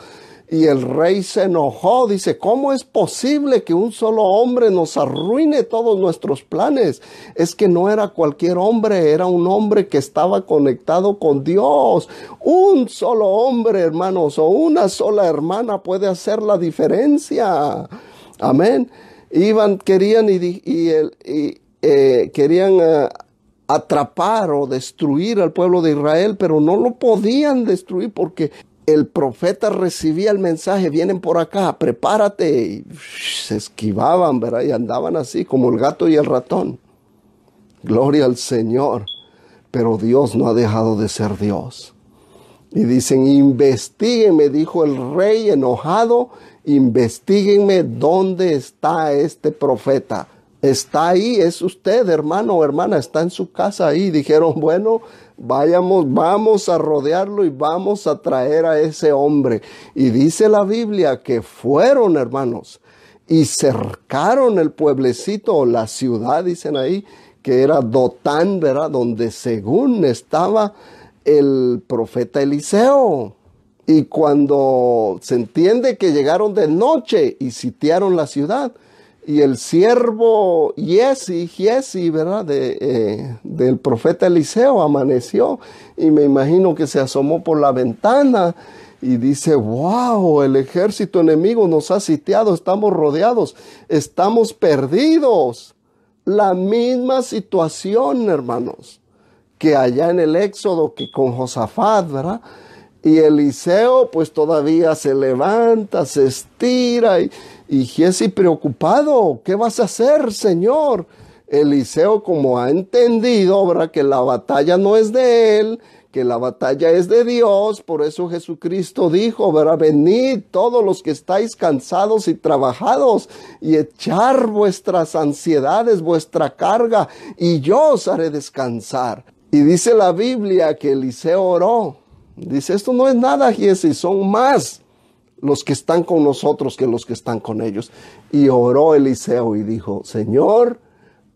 Speaker 1: Y el rey se enojó, dice, ¿cómo es posible que un solo hombre nos arruine todos nuestros planes? Es que no era cualquier hombre, era un hombre que estaba conectado con Dios. Un solo hombre, hermanos, o una sola hermana puede hacer la diferencia. Amén. Querían atrapar o destruir al pueblo de Israel, pero no lo podían destruir porque el profeta recibía el mensaje, vienen por acá, prepárate. Y se esquivaban, ¿verdad? Y andaban así como el gato y el ratón. Gloria al Señor. Pero Dios no ha dejado de ser Dios. Y dicen, investíguenme, dijo el rey enojado, investíguenme dónde está este profeta. Está ahí, es usted, hermano o hermana, está en su casa ahí. Dijeron, bueno, vamos a rodearlo y vamos a traer a ese hombre. Y dice la Biblia que fueron, hermanos, y cercaron el pueblecito o la ciudad, dicen ahí, que era Dotán, ¿verdad? Donde según estaba el profeta Eliseo. Y cuando se entiende que llegaron de noche y sitiaron la ciudad, y el siervo Giezi, ¿verdad? Del profeta Eliseo amaneció y me imagino que se asomó por la ventana y dice, wow, el ejército enemigo nos ha sitiado, estamos rodeados, estamos perdidos. La misma situación, hermanos, que allá en el Éxodo, que con Josafat, ¿verdad? Y Eliseo pues todavía se levanta, se estira y Giezi preocupado, ¿qué vas a hacer, Señor? Eliseo como ha entendido, ¿verdad? Que la batalla no es de él, que la batalla es de Dios. Por eso Jesucristo dijo, ¿verdad? Venid todos los que estáis cansados y trabajados y echar vuestras ansiedades, vuestra carga, y yo os haré descansar. Y dice la Biblia que Eliseo oró. Dice, esto no es nada, Giesi, son más los que están con nosotros que los que están con ellos. Y oró Eliseo y dijo, Señor,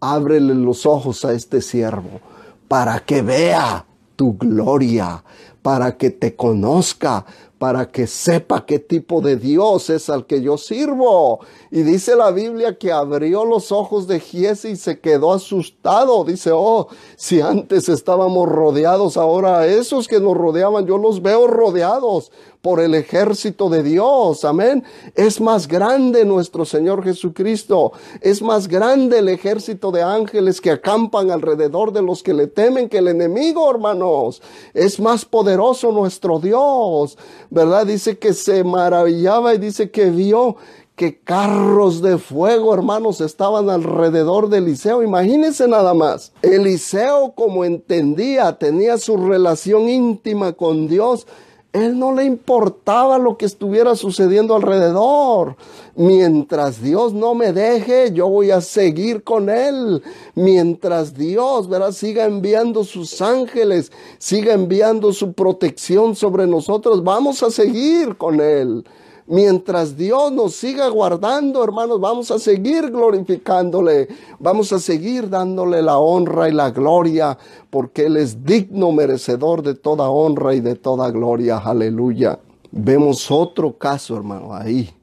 Speaker 1: ábrele los ojos a este siervo para que vea tu gloria, para que te conozca, para que sepa qué tipo de Dios es al que yo sirvo. Y dice la Biblia que abrió los ojos de Giesi y se quedó asustado. Dice, oh, si antes estábamos rodeados, ahora esos que nos rodeaban, yo los veo rodeados por el ejército de Dios. Amén. Es más grande nuestro Señor Jesucristo. Es más grande el ejército de ángeles que acampan alrededor de los que le temen que el enemigo, hermanos. Es más poderoso nuestro Dios, ¿verdad? Dice que se maravillaba y dice que vio que carros de fuego, hermanos, estaban alrededor de Eliseo. Imagínense nada más. Eliseo, como entendía, tenía su relación íntima con Dios. Él no le importaba lo que estuviera sucediendo alrededor. Mientras Dios no me deje, yo voy a seguir con Él. Mientras Dios, ¿verdad?, siga enviando sus ángeles, siga enviando su protección sobre nosotros, vamos a seguir con Él. Mientras Dios nos siga guardando, hermanos, vamos a seguir glorificándole. Vamos a seguir dándole la honra y la gloria, porque Él es digno, merecedor de toda honra y de toda gloria. Aleluya. Vemos otro caso, hermano, ahí.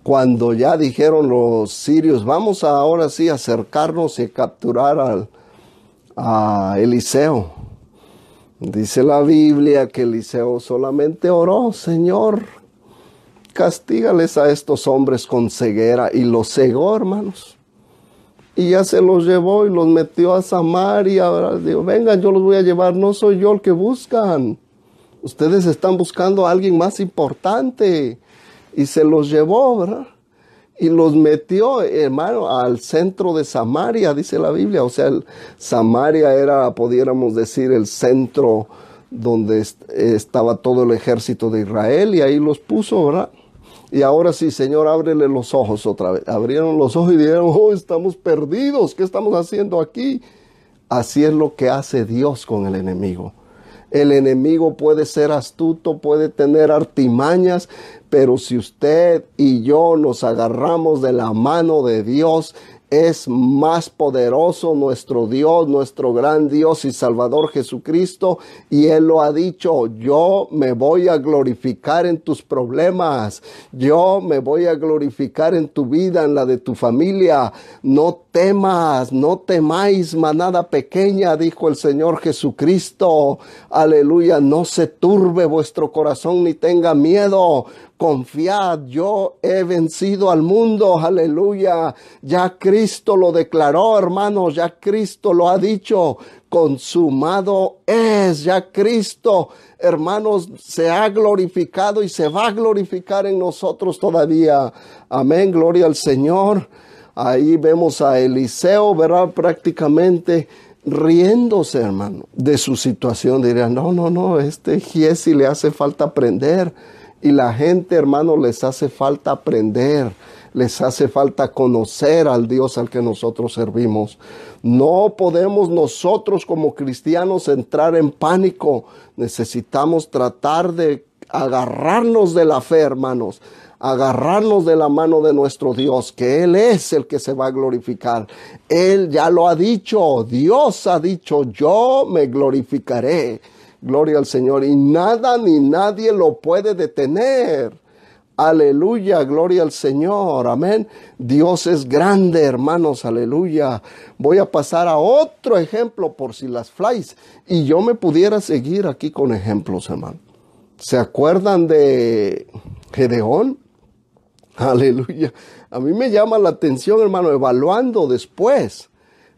Speaker 1: Cuando ya dijeron los sirios, vamos ahora sí a acercarnos y capturar a Eliseo. Dice la Biblia que Eliseo solamente oró, Señor, castígales a estos hombres con ceguera, y los cegó, hermanos. Y ya se los llevó y los metió a Samaria. Ahora digo, vengan, yo los voy a llevar, no soy yo el que buscan. Ustedes están buscando a alguien más importante. Y se los llevó, ¿verdad? Y los metió, hermano, al centro de Samaria, dice la Biblia. O sea, Samaria era, pudiéramos decir, el centro donde estaba todo el ejército de Israel, y ahí los puso, ¿verdad? Y ahora sí, Señor, ábrele los ojos otra vez. Abrieron los ojos y dijeron, oh, estamos perdidos, ¿qué estamos haciendo aquí? Así es lo que hace Dios con el enemigo. El enemigo puede ser astuto, puede tener artimañas, pero si usted y yo nos agarramos de la mano de Dios, es más poderoso nuestro Dios, nuestro gran Dios y Salvador Jesucristo. Y Él lo ha dicho, yo me voy a glorificar en tus problemas. Yo me voy a glorificar en tu vida, en la de tu familia. No temas, no temáis, manada pequeña, dijo el Señor Jesucristo. Aleluya, no se turbe vuestro corazón ni tenga miedo. Confiad, yo he vencido al mundo, aleluya. Ya Cristo lo declaró, hermanos, ya Cristo lo ha dicho, consumado es. Ya Cristo, hermanos, se ha glorificado y se va a glorificar en nosotros todavía. Amén, gloria al Señor. Ahí vemos a Eliseo, ¿verdad? Prácticamente riéndose, hermano, de su situación. Dirían, no, Giesi le hace falta aprender. Y la gente, hermano, les hace falta aprender, les hace falta conocer al Dios al que nosotros servimos. No podemos nosotros como cristianos entrar en pánico. Necesitamos tratar de agarrarnos de la fe, hermanos. Agarrarnos de la mano de nuestro Dios, que Él es el que se va a glorificar. Él ya lo ha dicho, Dios ha dicho, yo me glorificaré. Gloria al Señor, y nada ni nadie lo puede detener. Aleluya, gloria al Señor, amén. Dios es grande, hermanos, aleluya. Voy a pasar a otro ejemplo por si las flies, y yo me pudiera seguir aquí con ejemplos, hermano. ¿Se acuerdan de Gedeón? Aleluya. A mí me llama la atención, hermano, evaluando después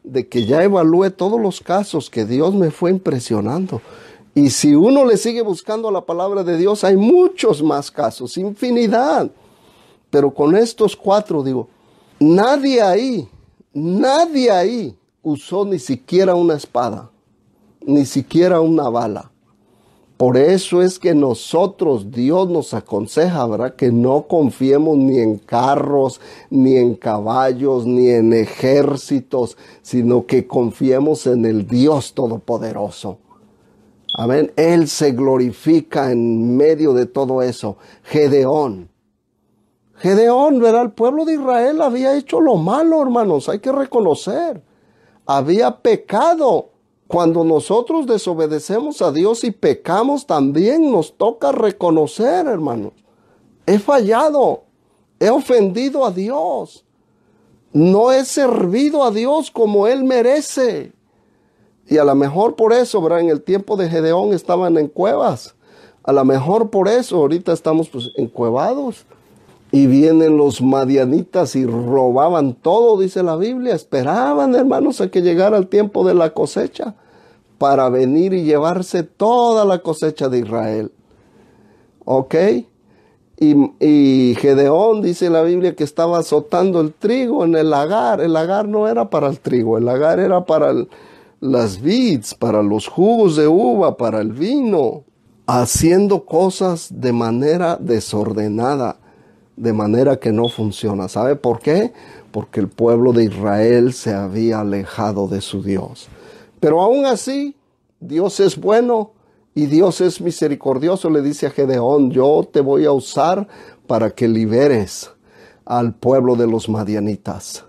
Speaker 1: de que ya evalué todos los casos que Dios me fue impresionando. Y si uno le sigue buscando la palabra de Dios, hay muchos más casos, infinidad. Pero con estos 4, digo, nadie ahí usó ni siquiera una espada, ni siquiera una bala. Por eso es que nosotros, Dios nos aconseja, ¿verdad? Que no confiemos ni en carros, ni en caballos, ni en ejércitos, sino que confiemos en el Dios Todopoderoso. Amén. Él se glorifica en medio de todo eso. Gedeón, ¿verdad? El pueblo de Israel había hecho lo malo, hermanos. Hay que reconocer. Había pecado. Cuando nosotros desobedecemos a Dios y pecamos, también nos toca reconocer, hermanos. He fallado. He ofendido a Dios. No he servido a Dios como Él merece. Y a lo mejor por eso, ¿verdad? En el tiempo de Gedeón estaban en cuevas. A lo mejor por eso ahorita estamos pues encuevados. Y vienen los madianitas y robaban todo, dice la Biblia. Esperaban, hermanos, a que llegara el tiempo de la cosecha para venir y llevarse toda la cosecha de Israel. ¿Ok? Y Gedeón, dice la Biblia, que estaba azotando el trigo en el lagar. El lagar no era para el trigo, el lagar era para las vides, para los jugos de uva, para el vino. Haciendo cosas de manera desordenada, de manera que no funciona. ¿Sabe por qué? Porque el pueblo de Israel se había alejado de su Dios. Pero aún así, Dios es bueno y Dios es misericordioso. Le dice a Gedeón, yo te voy a usar para que liberes al pueblo de los madianitas.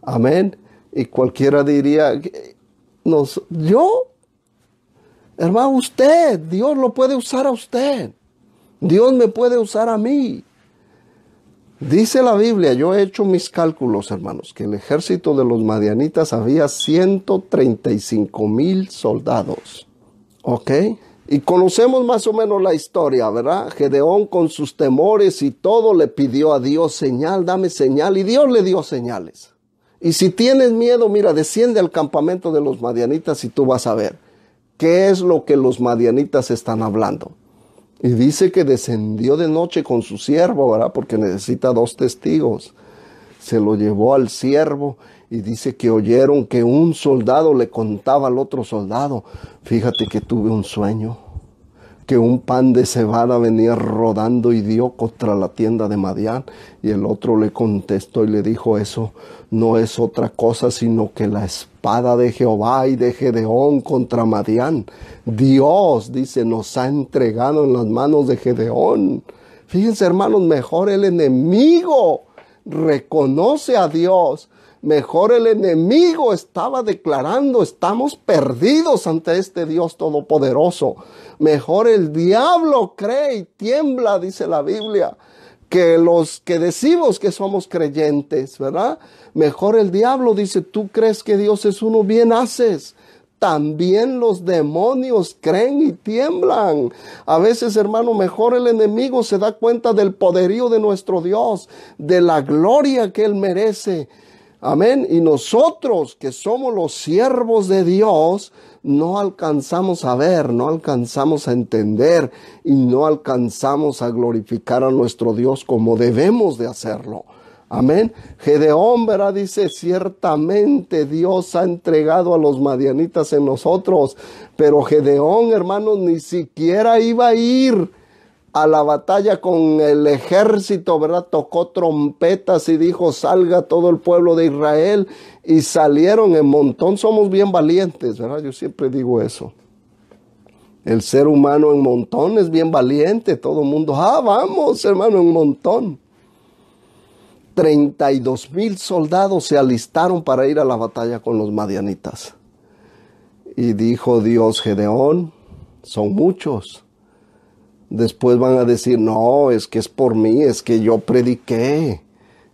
Speaker 1: Amén. Y cualquiera diría, hermano, usted, Dios lo puede usar a usted. Dios me puede usar a mí. Dice la Biblia, yo he hecho mis cálculos, hermanos, que el ejército de los madianitas había 135,000 soldados. ¿Ok? Y conocemos más o menos la historia, ¿verdad? Gedeón con sus temores y todo le pidió a Dios señal, dame señal, y Dios le dio señales. Y si tienes miedo, mira, desciende al campamento de los madianitas y tú vas a ver qué es lo que los madianitas están hablando. Y dice que descendió de noche con su siervo, ¿verdad? Porque necesita 2 testigos. Se lo llevó al siervo y dice que oyeron que un soldado le contaba al otro soldado, fíjate que tuve un sueño, que un pan de cebada venía rodando y dio contra la tienda de Madián. Y el otro le contestó y le dijo, eso no es otra cosa sino que la espada de Jehová y de Gedeón contra Madián. Dios, dice, nos ha entregado en las manos de Gedeón. Fíjense, hermanos, mejor el enemigo reconoce a Dios. Mejor el enemigo estaba declarando, estamos perdidos ante este Dios todopoderoso. Mejor el diablo cree y tiembla, dice la Biblia, que los que decimos que somos creyentes, ¿verdad? Mejor el diablo dice, tú crees que Dios es uno, bien haces. También los demonios creen y tiemblan. A veces, hermano, mejor el enemigo se da cuenta del poderío de nuestro Dios, de la gloria que Él merece. Amén. Y nosotros que somos los siervos de Dios, no alcanzamos a ver, no alcanzamos a entender y no alcanzamos a glorificar a nuestro Dios como debemos de hacerlo. Amén. Gedeón, ¿verdad? Dice, ciertamente Dios ha entregado a los madianitas en nosotros. Pero Gedeón, hermanos, ni siquiera iba a ir a la batalla con el ejército, ¿verdad? Tocó trompetas y dijo, salga todo el pueblo de Israel. Y salieron en montón. Somos bien valientes, ¿verdad? Yo siempre digo eso. El ser humano en montón es bien valiente. Todo el mundo, vamos, hermano, en montón. 32,000 soldados se alistaron para ir a la batalla con los madianitas. Y dijo Dios, Gedeón, son muchos. Después van a decir, no, es que es por mí, es que yo prediqué.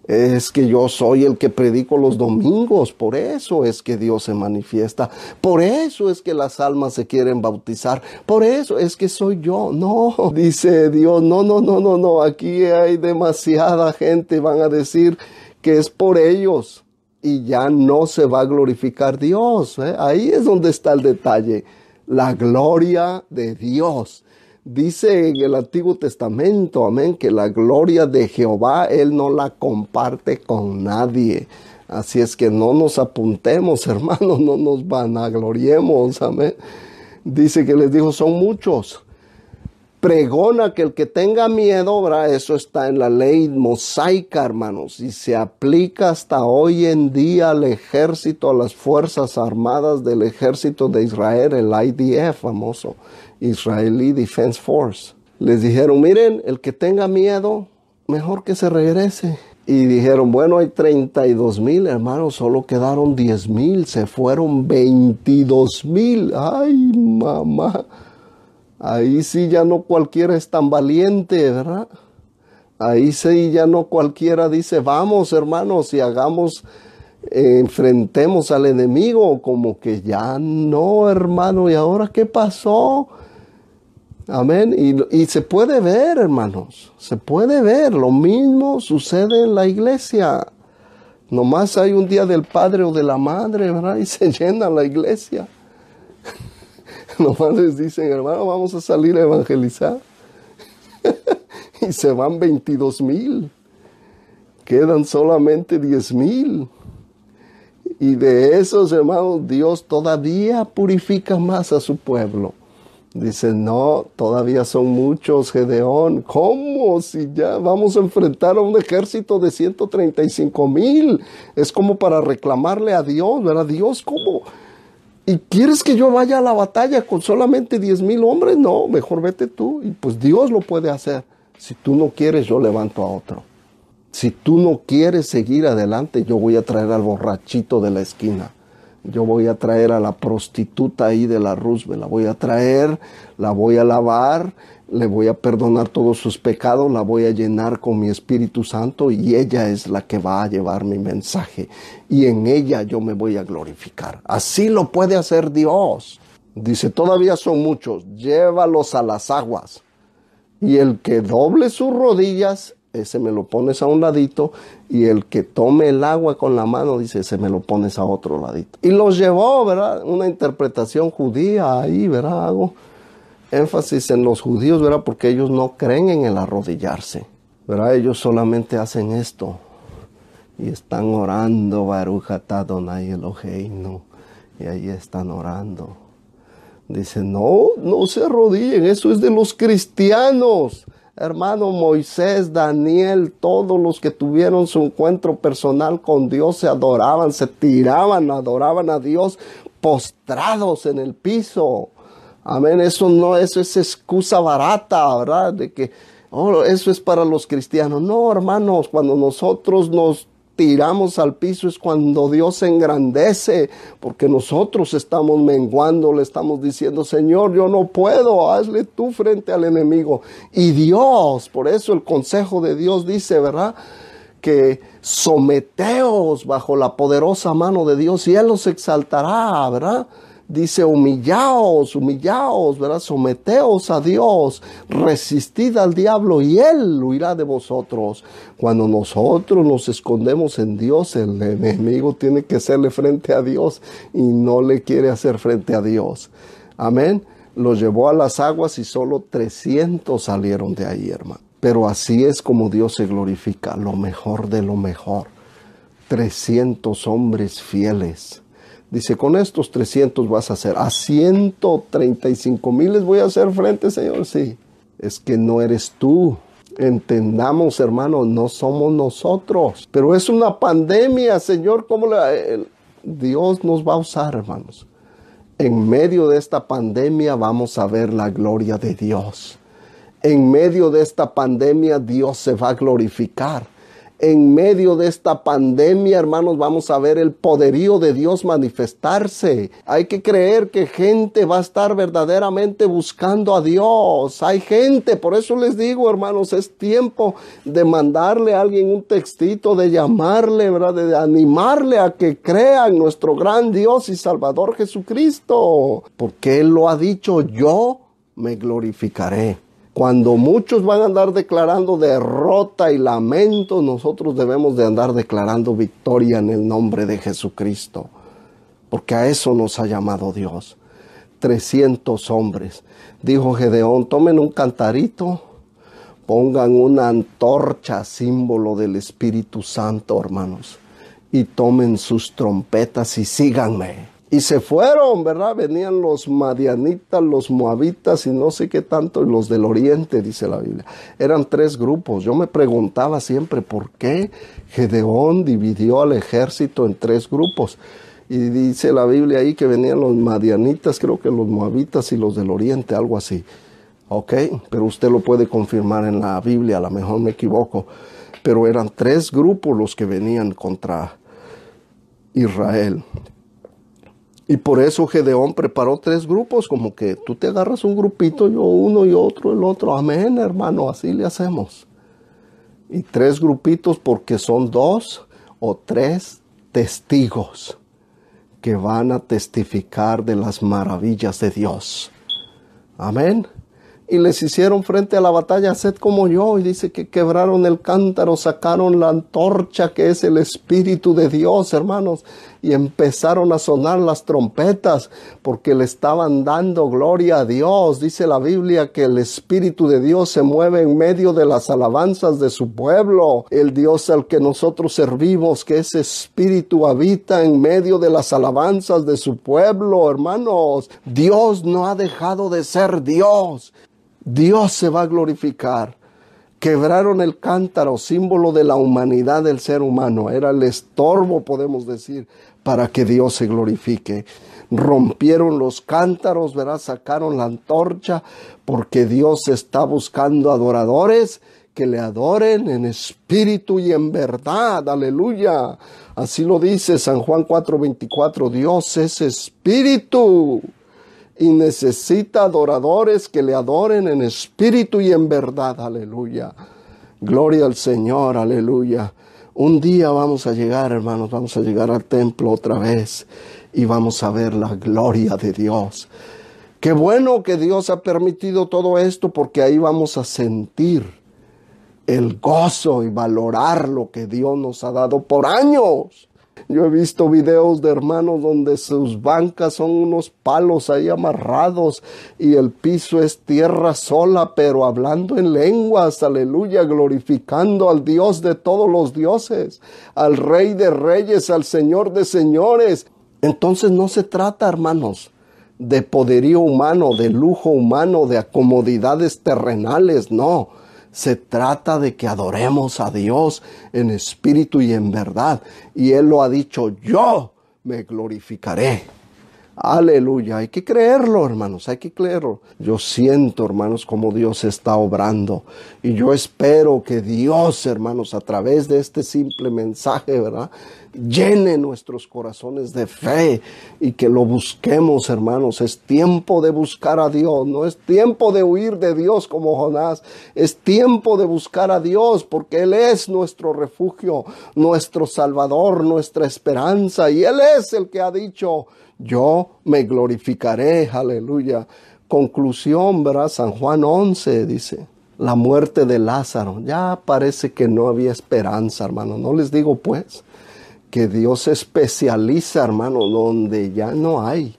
Speaker 1: Es que yo soy el que predico los domingos, por eso es que Dios se manifiesta, por eso es que las almas se quieren bautizar, por eso es que soy yo. No, dice Dios, no, aquí hay demasiada gente, van a decir que es por ellos y ya no se va a glorificar Dios. Ahí es donde está el detalle, la gloria de Dios. Dice en el Antiguo Testamento, amén, que la gloria de Jehová, Él no la comparte con nadie. Así es que no nos apuntemos, hermanos, no nos vanagloriemos, amén. Dice que les dijo, son muchos. pregona que el que tenga miedo, ¿verdad? Eso está en la ley mosaica, hermanos, y se aplica hasta hoy en día al ejército, a las fuerzas armadas del ejército de Israel, el IDF, famoso, Israeli Defense Force. Les dijeron, miren, el que tenga miedo, mejor que se regrese. Y dijeron, bueno, hay 32,000, hermanos, solo quedaron 10,000, se fueron 22,000. Ay, mamá. Ahí sí ya no cualquiera es tan valiente, ¿verdad? Ahí sí ya no cualquiera dice, vamos, hermanos, y enfrentemos al enemigo. Como que ya no, hermano, ¿y ahora qué pasó? Amén. Y se puede ver, hermanos, se puede ver. Lo mismo sucede en la iglesia. Nomás hay un día del padre o de la madre, ¿verdad? Y se llena la iglesia. Nomás les dicen, hermano, vamos a salir a evangelizar. Y se van 22,000. Quedan solamente 10,000. Y de esos, hermanos, Dios todavía purifica más a su pueblo. Dice, no, todavía son muchos, Gedeón. ¿Cómo? Si ya vamos a enfrentar a un ejército de 135,000. Es como para reclamarle a Dios, ¿verdad? Dios, ¿cómo? ¿Y quieres que yo vaya a la batalla con solamente 10,000 hombres? No, mejor vete tú. Y pues Dios lo puede hacer. Si tú no quieres, yo levanto a otro. Si tú no quieres seguir adelante, yo voy a traer al borrachito de la esquina. Yo voy a traer a la prostituta ahí de la Roosevelt. La voy a traer, la voy a lavar, le voy a perdonar todos sus pecados, la voy a llenar con mi Espíritu Santo y ella es la que va a llevar mi mensaje. Y en ella yo me voy a glorificar. Así lo puede hacer Dios. Dice, todavía son muchos, llévalos a las aguas. Y el que doble sus rodillas, ese me lo pones a un ladito, y el que tome el agua con la mano, dice, ese me lo pones a otro ladito. Y los llevó, ¿verdad? Una interpretación judía ahí, ¿verdad? Hago énfasis en los judíos, ¿verdad? Porque ellos no creen en el arrodillarse, ¿verdad? Ellos solamente hacen esto. Y están orando, Baruch atah Adonai Eloheinu. Y ahí están orando. Dice, no se arrodillen, eso es de los cristianos. Hermano, Moisés, Daniel, todos los que tuvieron su encuentro personal con Dios se adoraban, se tiraban, adoraban a Dios postrados en el piso. Amén, eso es excusa barata, ¿verdad? De que, eso es para los cristianos. No, hermanos, cuando nosotros nos tiramos al piso es cuando Dios se engrandece, porque nosotros estamos menguando, le estamos diciendo, Señor, yo no puedo, hazle tú frente al enemigo. Y Dios, por eso el consejo de Dios dice, ¿verdad?, que someteos bajo la poderosa mano de Dios y Él los exaltará, ¿verdad? Dice, humillaos, ¿verdad? Someteos a Dios, resistid al diablo y Él huirá de vosotros. Cuando nosotros nos escondemos en Dios, el enemigo tiene que hacerle frente a Dios y no le quiere hacer frente a Dios. Amén. Los llevó a las aguas y solo 300 salieron de ahí, hermano. Pero así es como Dios se glorifica, lo mejor de lo mejor. 300 hombres fieles. Dice, con estos 300 vas a hacer, a 135,000 les voy a hacer frente, Señor. Sí, es que no eres tú. Entendamos, hermano, no somos nosotros. Pero es una pandemia, Señor. ¿Cómo Dios nos va a usar, hermanos? En medio de esta pandemia vamos a ver la gloria de Dios. En medio de esta pandemia Dios se va a glorificar. En medio de esta pandemia, hermanos, vamos a ver el poderío de Dios manifestarse. Hay que creer que gente va a estar verdaderamente buscando a Dios. Hay gente, por eso les digo, hermanos, es tiempo de mandarle a alguien un textito, de llamarle, ¿verdad?, de animarle a que crea en nuestro gran Dios y Salvador Jesucristo. Porque Él lo ha dicho, yo me glorificaré. Cuando muchos van a andar declarando derrota y lamento, nosotros debemos de andar declarando victoria en el nombre de Jesucristo. Porque a eso nos ha llamado Dios. 300 hombres. Dijo Gedeón, tomen un cantarito, pongan una antorcha, símbolo del Espíritu Santo, hermanos, y tomen sus trompetas y síganme. Y se fueron, ¿verdad? Venían los madianitas, los moabitas y no sé qué tanto, y los del oriente, dice la Biblia. Eran 3 grupos. Yo me preguntaba siempre por qué Gedeón dividió al ejército en 3 grupos. Y dice la Biblia ahí que venían los madianitas, creo que los moabitas y los del oriente, algo así. Ok, pero usted lo puede confirmar en la Biblia, a lo mejor me equivoco. Pero eran 3 grupos los que venían contra Israel. Y por eso Gedeón preparó 3 grupos, como que tú te agarras un grupito, yo uno y otro el otro. Amén, hermano, así le hacemos. Y 3 grupitos porque son 2 o 3 testigos que van a testificar de las maravillas de Dios. Amén. Y les hicieron frente a la batalla, sed como yo. Y dice que quebraron el cántaro, sacaron la antorcha que es el Espíritu de Dios, hermanos. Y empezaron a sonar las trompetas porque le estaban dando gloria a Dios. Dice la Biblia que el Espíritu de Dios se mueve en medio de las alabanzas de su pueblo. El Dios al que nosotros servimos, que ese Espíritu habita en medio de las alabanzas de su pueblo, hermanos. Dios no ha dejado de ser Dios. Dios se va a glorificar. Quebraron el cántaro, símbolo de la humanidad del ser humano. Era el estorbo, podemos decir, para que Dios se glorifique. Rompieron los cántaros, ¿verdad? Sacaron la antorcha, porque Dios está buscando adoradores que le adoren en espíritu y en verdad. Aleluya. Así lo dice San Juan 4:24. Dios es espíritu y necesita adoradores que le adoren en espíritu y en verdad. Aleluya. Gloria al Señor. Aleluya. Un día vamos a llegar, hermanos, vamos a llegar al templo otra vez y vamos a ver la gloria de Dios. Qué bueno que Dios ha permitido todo esto, porque ahí vamos a sentir el gozo y valorar lo que Dios nos ha dado por años. Yo he visto videos de hermanos donde sus bancas son unos palos ahí amarrados y el piso es tierra sola, pero hablando en lenguas, aleluya, glorificando al Dios de todos los dioses, al Rey de reyes, al Señor de señores. Entonces no se trata, hermanos, de poderío humano, de lujo humano, de comodidades terrenales, no. Se trata de que adoremos a Dios en espíritu y en verdad. Y Él lo ha dicho, yo me glorificaré. Aleluya, hay que creerlo, hermanos, hay que creerlo. Yo siento, hermanos, como Dios está obrando. Y yo espero que Dios, hermanos, a través de este simple mensaje, ¿verdad?, llene nuestros corazones de fe y que lo busquemos, hermanos. Es tiempo de buscar a Dios, no es tiempo de huir de Dios como Jonás. Es tiempo de buscar a Dios, porque Él es nuestro refugio, nuestro Salvador, nuestra esperanza. Y Él es el que ha dicho, yo me glorificaré, aleluya. Conclusión, ¿verdad? San Juan 11 dice, la muerte de Lázaro. Ya parece que no había esperanza, hermano. No les digo pues que Dios se especializa, hermano, donde ya no hay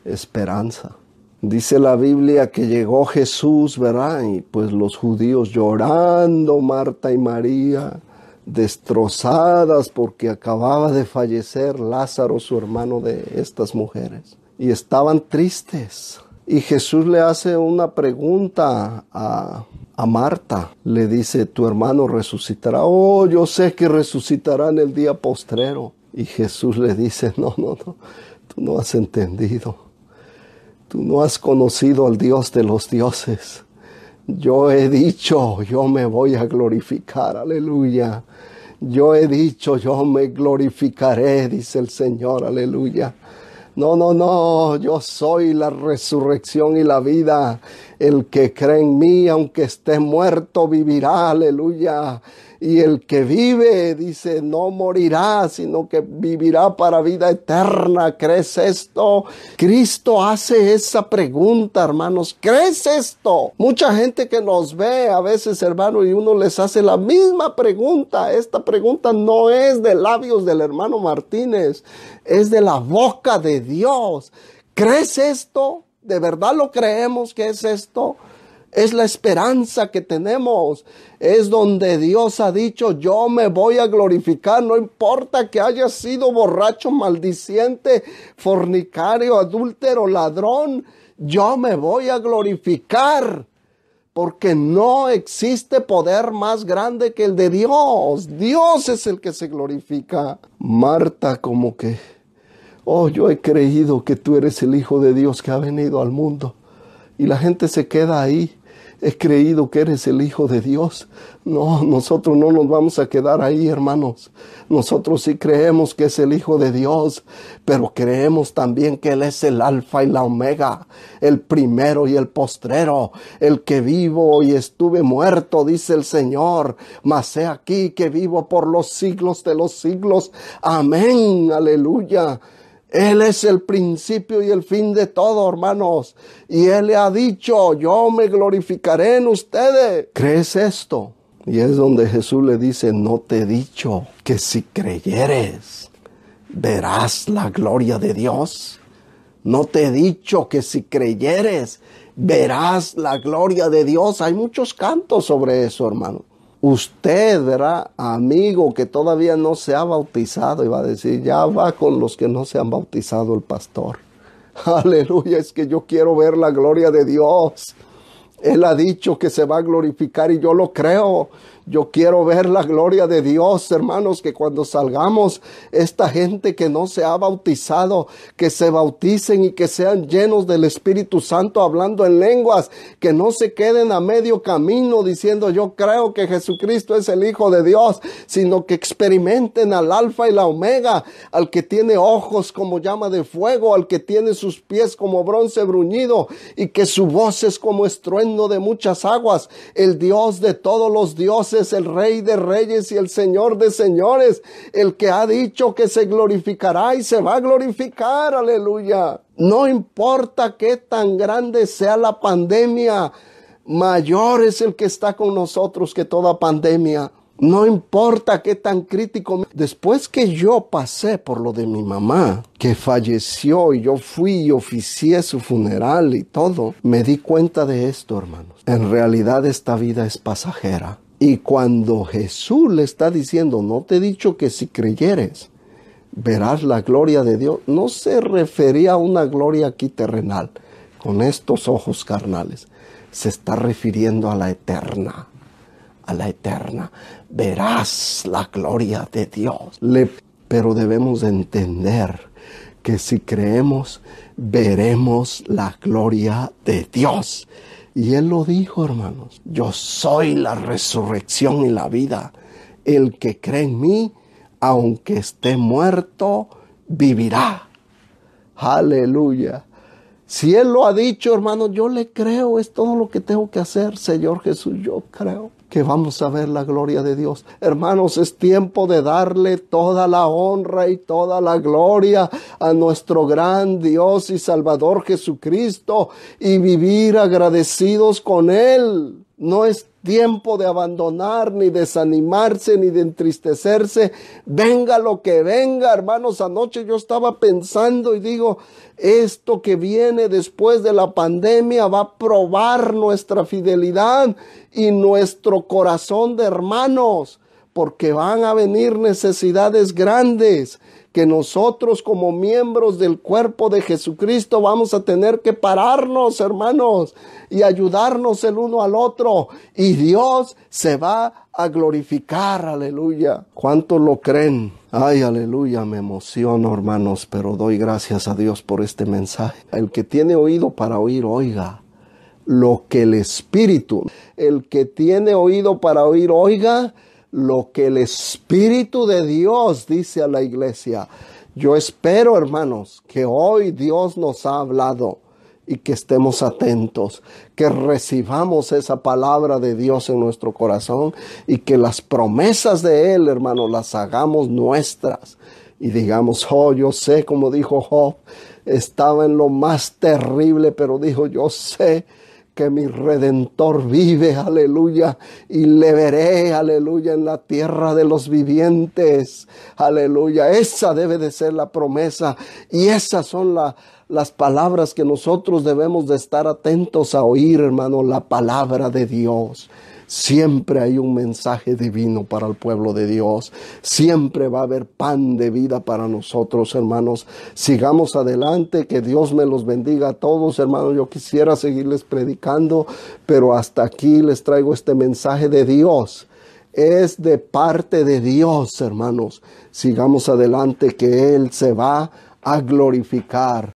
Speaker 1: esperanza. Dice la Biblia que llegó Jesús, ¿verdad? Y pues los judíos llorando, Marta y María, destrozadas porque acababa de fallecer Lázaro, su hermano de estas mujeres. Y estaban tristes. Y Jesús le hace una pregunta a Marta. Le dice, tu hermano resucitará. Oh, yo sé que resucitará en el día postrero. Y Jesús le dice, no, tú no has entendido. Tú no has conocido al Dios de los dioses. Yo he dicho, yo me voy a glorificar, aleluya. Yo he dicho, yo me glorificaré, dice el Señor, aleluya. No, yo soy la resurrección y la vida. El que cree en mí, aunque esté muerto, vivirá, aleluya. Y el que vive, dice, no morirá, sino que vivirá para vida eterna. ¿Crees esto? Cristo hace esa pregunta, hermanos. ¿Crees esto? Mucha gente que nos ve a veces, hermano, y uno les hace la misma pregunta. Esta pregunta no es de labios del hermano Martínez, es de la boca de Dios. ¿Crees esto? ¿De verdad lo creemos que es esto? Es la esperanza que tenemos. Es donde Dios ha dicho, yo me voy a glorificar. No importa que haya sido borracho, maldiciente, fornicario, adúltero, ladrón. Yo me voy a glorificar. Porque no existe poder más grande que el de Dios. Dios es el que se glorifica. Marta como que, oh, yo he creído que tú eres el Hijo de Dios que ha venido al mundo. Y la gente se queda ahí. He creído que eres el Hijo de Dios. No, nosotros no nos vamos a quedar ahí, hermanos. Nosotros sí creemos que es el Hijo de Dios, pero creemos también que Él es el Alfa y la Omega, el primero y el postrero, el que vivo y estuve muerto, dice el Señor, mas he aquí que vivo por los siglos de los siglos. Amén, aleluya. Él es el principio y el fin de todo, hermanos. Y Él le ha dicho, yo me glorificaré en ustedes. ¿Crees esto? Y es donde Jesús le dice, no te he dicho que si creyeres, verás la gloria de Dios. No te he dicho que si creyeres, verás la gloria de Dios. Hay muchos cantos sobre eso, hermano. Usted, ¿verdad? Amigo que todavía no se ha bautizado, y va a decir, ya va con los que no se han bautizado el pastor. Aleluya, es que yo quiero ver la gloria de Dios. Él ha dicho que se va a glorificar y yo lo creo. Yo quiero ver la gloria de Dios, hermanos, que cuando salgamos, esta gente que no se ha bautizado, que se bauticen y que sean llenos del Espíritu Santo hablando en lenguas, que no se queden a medio camino diciendo yo creo que Jesucristo es el Hijo de Dios, sino que experimenten al Alfa y la Omega, al que tiene ojos como llama de fuego, al que tiene sus pies como bronce bruñido y que su voz es como estruendo de muchas aguas, el Dios de todos los dioses, el Rey de reyes y el Señor de señores, el que ha dicho que se glorificará y se va a glorificar, aleluya. No importa qué tan grande sea la pandemia, mayor es el que está con nosotros que toda pandemia. No importa qué tan crítico. Después que yo pasé por lo de mi mamá, que falleció y yo fui y oficié su funeral y todo, me di cuenta de esto, hermanos. En realidad esta vida es pasajera. Y cuando Jesús le está diciendo, no te he dicho que si creyeres, verás la gloria de Dios, no se refería a una gloria aquí terrenal, con estos ojos carnales. Se está refiriendo a la eterna. A la eterna. Verás la gloria de Dios. Pero debemos entender que si creemos, veremos la gloria de Dios. Y Él lo dijo, hermanos. Yo soy la resurrección y la vida. El que cree en mí, aunque esté muerto, vivirá. Aleluya. Si Él lo ha dicho, hermanos, yo le creo. Es todo lo que tengo que hacer, Señor Jesús. Yo creo que vamos a ver la gloria de Dios. Hermanos, es tiempo de darle toda la honra y toda la gloria a nuestro gran Dios y Salvador Jesucristo y vivir agradecidos con Él. No es tiempo de abandonar, ni desanimarse, ni de entristecerse. Venga lo que venga, hermanos. Anoche yo estaba pensando y digo, esto que viene después de la pandemia va a probar nuestra fidelidad y nuestro corazón de hermanos, porque van a venir necesidades grandes que nosotros como miembros del cuerpo de Jesucristo vamos a tener que pararnos, hermanos, y ayudarnos el uno al otro. Y Dios se va a glorificar, aleluya. ¿Cuántos lo creen? Ay, aleluya, me emociono, hermanos, pero doy gracias a Dios por este mensaje. El que tiene oído para oír, oiga lo que el Espíritu, el que tiene oído para oír, oiga lo que el Espíritu de Dios dice a la iglesia. Yo espero, hermanos, que hoy Dios nos ha hablado y que estemos atentos, que recibamos esa palabra de Dios en nuestro corazón y que las promesas de Él, hermanos, las hagamos nuestras y digamos, oh, yo sé, como dijo Job, estaba en lo más terrible, pero dijo, yo sé que mi Redentor vive, aleluya, y le veré, aleluya, en la tierra de los vivientes, aleluya. Esa debe de ser la promesa y esas son las palabras que nosotros debemos de estar atentos a oír, hermano, la palabra de Dios. Siempre hay un mensaje divino para el pueblo de Dios. Siempre va a haber pan de vida para nosotros, hermanos. Sigamos adelante, que Dios me los bendiga a todos, hermanos. Yo quisiera seguirles predicando, pero hasta aquí les traigo este mensaje de Dios. Es de parte de Dios, hermanos. Sigamos adelante, que Él se va a glorificar